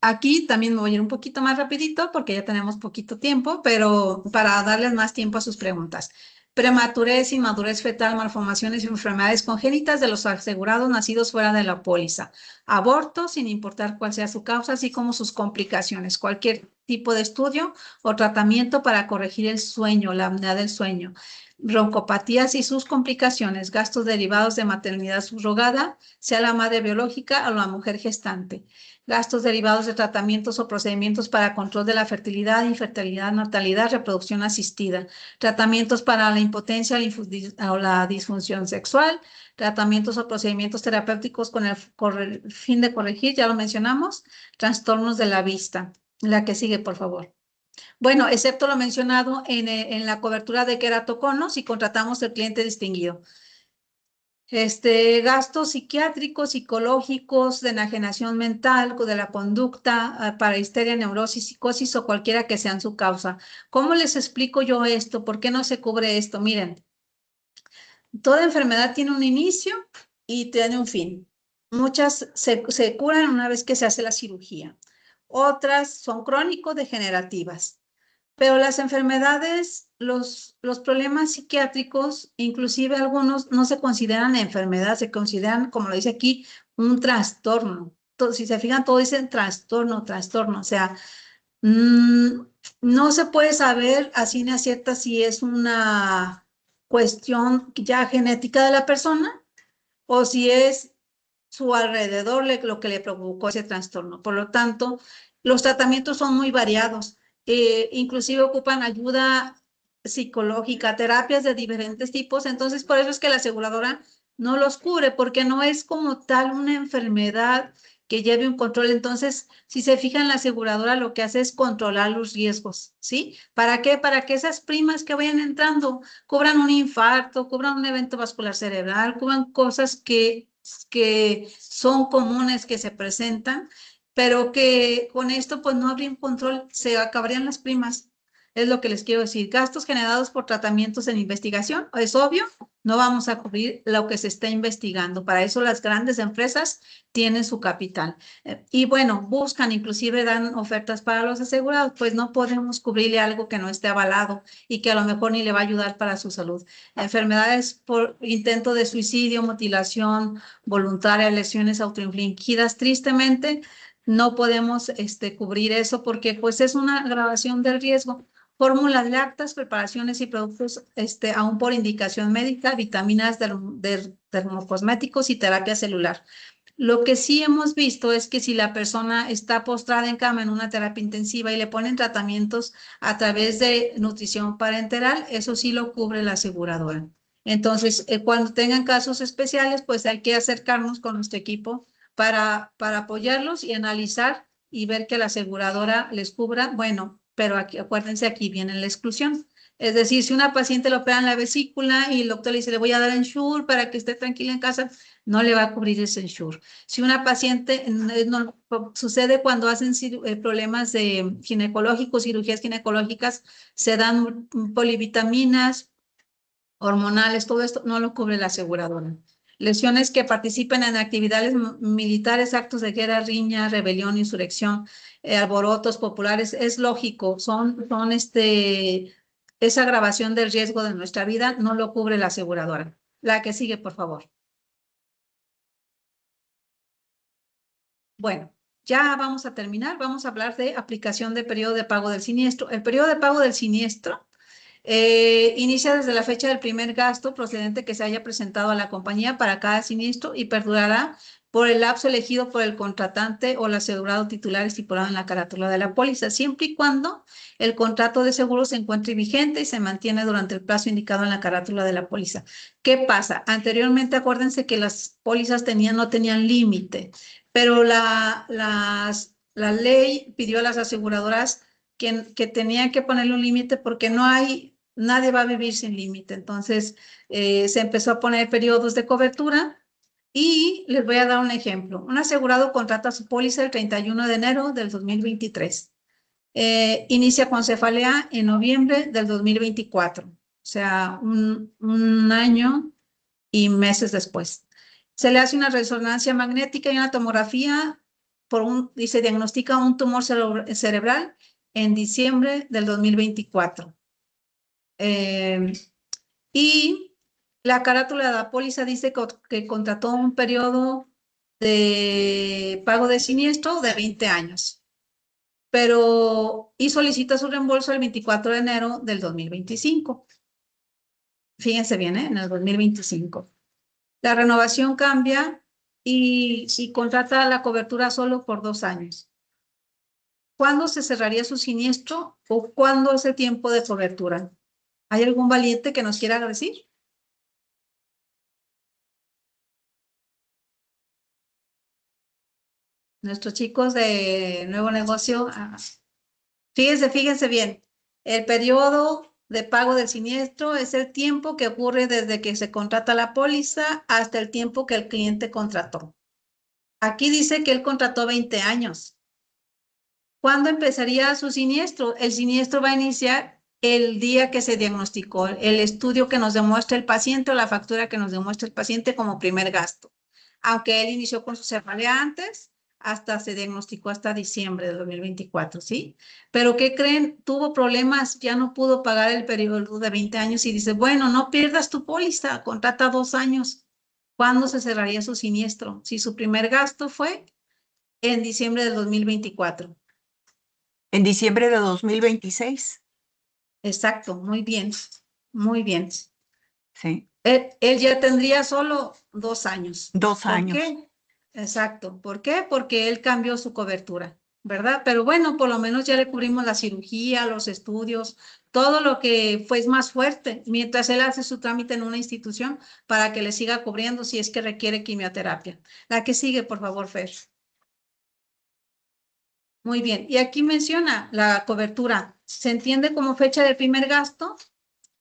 aquí también me voy a ir un poquito más rapidito porque ya tenemos poquito tiempo, pero para darles más tiempo a sus preguntas. Prematurez, inmadurez fetal, malformaciones y enfermedades congénitas de los asegurados nacidos fuera de la póliza. Aborto, sin importar cuál sea su causa, así como sus complicaciones. Cualquier tipo de estudio o tratamiento para corregir el sueño, la apnea del sueño. Broncopatías y sus complicaciones. Gastos derivados de maternidad subrogada, sea la madre biológica o la mujer gestante. Gastos derivados de tratamientos o procedimientos para control de la fertilidad, infertilidad, natalidad, reproducción asistida, tratamientos para la impotencia o la disfunción sexual, tratamientos o procedimientos terapéuticos con el fin de corregir, ya lo mencionamos, trastornos de la vista. La que sigue, por favor. Bueno, excepto lo mencionado en la cobertura de queratocono, si contratamos el cliente distinguido. Gastos psiquiátricos, psicológicos, de enajenación mental, de la conducta, para histeria, neurosis, psicosis o cualquiera que sean su causa. ¿Cómo les explico yo esto? ¿Por qué no se cubre esto? Miren, Toda enfermedad tiene un inicio y tiene un fin. Muchas se curan una vez que se hace la cirugía. Otras son crónico-degenerativas. Pero las enfermedades, los problemas psiquiátricos, inclusive algunos no se consideran enfermedad, se consideran, como lo dice aquí, un trastorno. Si se fijan, todo dicen trastorno, trastorno. O sea, no se puede saber a ciencia cierta si es una cuestión ya genética de la persona o si es su alrededor lo que le provocó ese trastorno. Por lo tanto, los tratamientos son muy variados. Inclusive ocupan ayuda psicológica, terapias de diferentes tipos. Entonces, por eso es que la aseguradora no los cubre, porque no es como tal una enfermedad que lleve un control. Entonces, si se fijan, la aseguradora lo que hace es controlar los riesgos, ¿sí? ¿Para qué? Para que esas primas que vayan entrando cubran un infarto, cubran un evento vascular cerebral, cubran cosas que son comunes que se presentan, pero que con esto pues no habría un control, se acabarían las primas. Es lo que les quiero decir. Gastos generados por tratamientos en investigación, es obvio, no vamos a cubrir lo que se está investigando. Para eso las grandes empresas tienen su capital. Y bueno, buscan, inclusive dan ofertas para los asegurados, pues no podemos cubrirle algo que no esté avalado y que a lo mejor ni le va a ayudar para su salud. Enfermedades por intento de suicidio, mutilación voluntaria, lesiones autoinfligidas, tristemente no podemos cubrir eso porque pues es una agravación del riesgo. Fórmulas lácteas, preparaciones y productos aún por indicación médica, vitaminas, dermocosméticos y terapia celular. Lo que sí hemos visto es que si la persona está postrada en cama en una terapia intensiva y le ponen tratamientos a través de nutrición parenteral, eso sí lo cubre la aseguradora. Entonces, cuando tengan casos especiales, pues hay que acercarnos con nuestro equipo para apoyarlos y analizar y ver que la aseguradora les cubra. Bueno, pero aquí, acuérdense, aquí viene la exclusión. Es decir, si una paciente le operan la vesícula y el doctor le dice, le voy a dar Ensure para que esté tranquila en casa, no le va a cubrir ese Ensure. Si una paciente, no, sucede cuando hacen problemas de ginecológicos, cirugías ginecológicas, se dan polivitaminas, hormonales, todo esto no lo cubre la aseguradora. Lesiones que participen en actividades militares, actos de guerra, riña, rebelión, insurrección, alborotos populares, es lógico, esa agravación del riesgo de nuestra vida no lo cubre la aseguradora. La que sigue, por favor. Bueno, ya vamos a terminar. Vamos a hablar de aplicación de periodo de pago del siniestro. El periodo de pago del siniestro inicia desde la fecha del primer gasto procedente que se haya presentado a la compañía para cada siniestro y perdurará por el lapso elegido por el contratante o el asegurado titular estipulado en la carátula de la póliza, siempre y cuando el contrato de seguro se encuentre vigente y se mantiene durante el plazo indicado en la carátula de la póliza. ¿Qué pasa? Anteriormente, acuérdense que las pólizas no tenían límite, pero la ley pidió a las aseguradoras que tenían que ponerle un límite porque nadie va a vivir sin límite. Entonces, se empezó a poner periodos de cobertura y les voy a dar un ejemplo. Un asegurado contrata su póliza el 31 de enero del 2023. Inicia con cefalea en noviembre del 2024, o sea, un año y meses después. Se le hace una resonancia magnética y una tomografía y se diagnostica un tumor cerebral en diciembre del 2024. Y la carátula de la póliza dice que contrató un periodo de pago de siniestro de 20 años, y solicita su reembolso el 24 de enero del 2025. Fíjense bien, en el 2025. La renovación cambia y contrata la cobertura solo por 2 años. ¿Cuándo se cerraría su siniestro o cuándo es el tiempo de cobertura? ¿Hay algún valiente que nos quiera decir? Nuestros chicos de nuevo negocio. Fíjense bien. El periodo de pago del siniestro es el tiempo que ocurre desde que se contrata la póliza hasta el tiempo que el cliente contrató. Aquí dice que él contrató 20 años. ¿Cuándo empezaría su siniestro? El siniestro va a iniciar el día que se diagnosticó, el estudio que nos demuestra el paciente o la factura que nos demuestra el paciente como primer gasto. Aunque él inició con su cefalea antes, hasta se diagnosticó hasta diciembre de 2024, ¿sí? Pero ¿qué creen? Tuvo problemas, ya no pudo pagar el periodo de 20 años y dice, bueno, no pierdas tu póliza, contrata 2 años. ¿Cuándo se cerraría su siniestro? Si su primer gasto fue en diciembre del 2024. En diciembre de 2026. Exacto, muy bien, muy bien. Sí, Él ya tendría solo 2 años. 2 ¿Por años. qué? Exacto. ¿Por qué? Porque él cambió su cobertura, ¿verdad? Pero bueno, por lo menos ya le cubrimos la cirugía, los estudios, todo lo que fue más fuerte, mientras él hace su trámite en una institución para que le siga cubriendo si es que requiere quimioterapia. La que sigue, por favor, Fer. Muy bien. Y aquí menciona la cobertura. Se entiende como fecha de primer gasto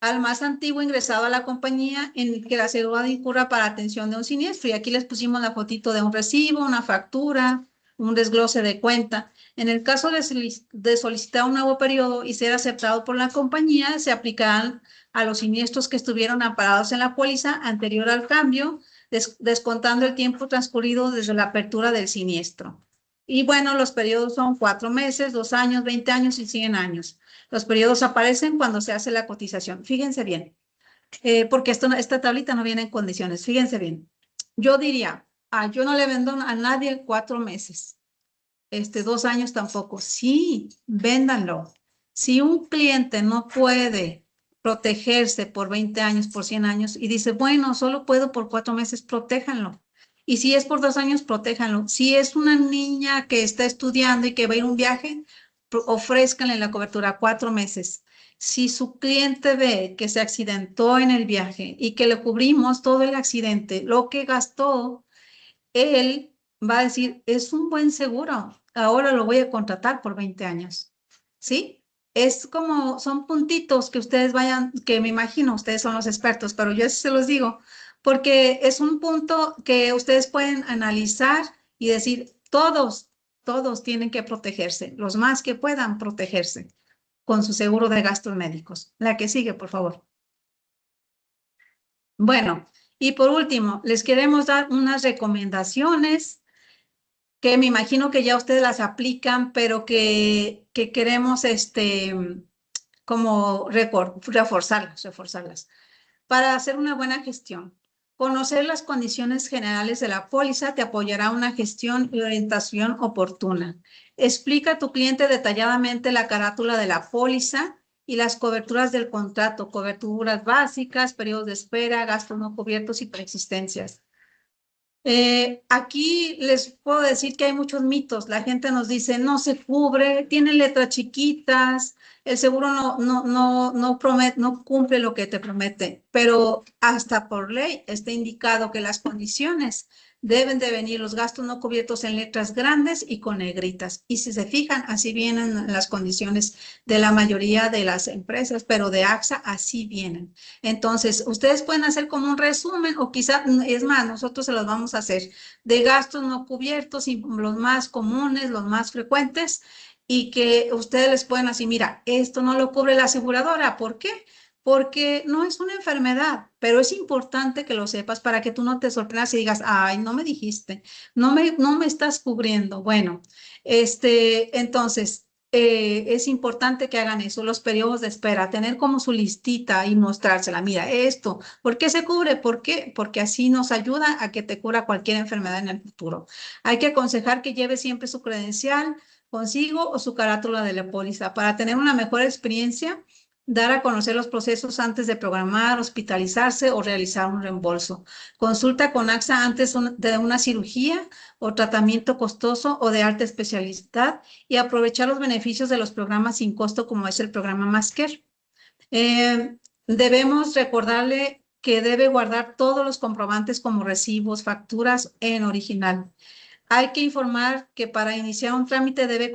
al más antiguo ingresado a la compañía en el que la asegurada incurra para atención de un siniestro. Y aquí les pusimos la fotito de un recibo, una factura, un desglose de cuenta. En el caso de solicitar un nuevo periodo y ser aceptado por la compañía, se aplicarán a los siniestros que estuvieron amparados en la póliza anterior al cambio, descontando el tiempo transcurrido desde la apertura del siniestro. Y bueno, los periodos son 4 meses, 2 años, 20 años y 100 años. Los periodos aparecen cuando se hace la cotización. Fíjense bien, porque esta tablita no viene en condiciones. Fíjense bien. Yo diría, yo no le vendo a nadie 4 meses. 2 años tampoco. Sí, véndanlo. Si un cliente no puede protegerse por 20 años, por 100 años, y dice, bueno, solo puedo por 4 meses, protéjanlo. Y si es por 2 años, protéjanlo. Si es una niña que está estudiando y que va a ir a un viaje, ofrézcanle la cobertura 4 meses. Si su cliente ve que se accidentó en el viaje y que le cubrimos todo el accidente, lo que gastó, él va a decir, es un buen seguro, ahora lo voy a contratar por 20 años. ¿Sí? Es como, son puntitos que ustedes vayan, que me imagino, ustedes son los expertos, pero yo se los digo, porque es un punto que ustedes pueden analizar y decir, todos tienen que protegerse, los más que puedan protegerse con su seguro de gastos médicos. La que sigue, por favor. Bueno, y por último, les queremos dar unas recomendaciones que me imagino que ya ustedes las aplican, pero que queremos como reforzarlas. Para hacer una buena gestión, conocer las condiciones generales de la póliza te apoyará a una gestión y orientación oportuna. Explica a tu cliente detalladamente la carátula de la póliza y las coberturas del contrato, coberturas básicas, periodos de espera, gastos no cubiertos y preexistencias. Aquí les puedo decir que hay muchos mitos. La gente nos dice, no se cubre, tiene letras chiquitas, el seguro no cumple lo que te promete, pero hasta por ley está indicado que las condiciones deben de venir los gastos no cubiertos en letras grandes y con negritas. Y si se fijan, así vienen las condiciones de la mayoría de las empresas, pero de AXA así vienen. Entonces, ustedes pueden hacer como un resumen o quizá, es más, nosotros se los vamos a hacer de gastos no cubiertos, y los más comunes, los más frecuentes, y que ustedes les pueden decir, mira, esto no lo cubre la aseguradora. ¿Por qué? Porque no es una enfermedad, pero es importante que lo sepas para que tú no te sorprendas y digas, ay, no me dijiste, no me estás cubriendo. Bueno, entonces, es importante que hagan eso, los periodos de espera, tener como su listita y mostrársela. Mira, esto, ¿por qué se cubre? ¿Por qué? Porque así nos ayuda a que te cura cualquier enfermedad en el futuro. Hay que aconsejar que lleve siempre su credencial consigo o su carátula de la póliza para tener una mejor experiencia. Dar a conocer los procesos antes de programar, hospitalizarse o realizar un reembolso. Consulta con AXA antes de una cirugía o tratamiento costoso o de alta especialidad y aprovechar los beneficios de los programas sin costo como es el programa Masker. Debemos recordarle que debe guardar todos los comprobantes como recibos, facturas en original. Hay que informar que para iniciar un trámite debe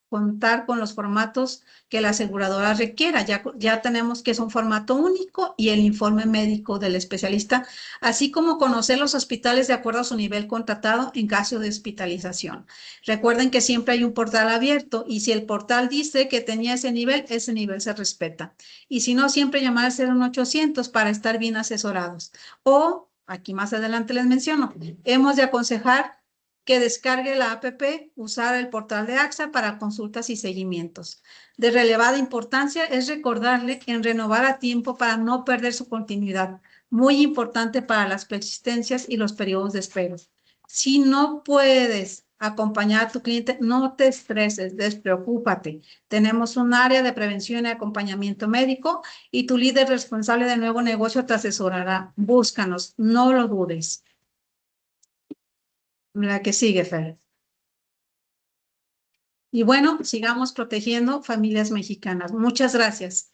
contar con los formatos que la aseguradora requiera. Ya tenemos que es un formato único y el informe médico del especialista, así como conocer los hospitales de acuerdo a su nivel contratado en caso de hospitalización. Recuerden que siempre hay un portal abierto y si el portal dice que tenía ese nivel se respeta. Y si no, siempre llamar al 01800 para estar bien asesorados. O, aquí más adelante les menciono, hemos de aconsejar que descargue la APP, usar el portal de AXA para consultas y seguimientos. De relevada importancia es recordarle en renovar a tiempo para no perder su continuidad. Muy importante para las persistencias y los periodos de espera. Si no puedes acompañar a tu cliente, no te estreses, despreocúpate. Tenemos un área de prevención y acompañamiento médico y tu líder responsable del nuevo negocio te asesorará. Búscanos, no lo dudes. La que sigue, Fer. Y bueno, sigamos protegiendo familias mexicanas. Muchas gracias.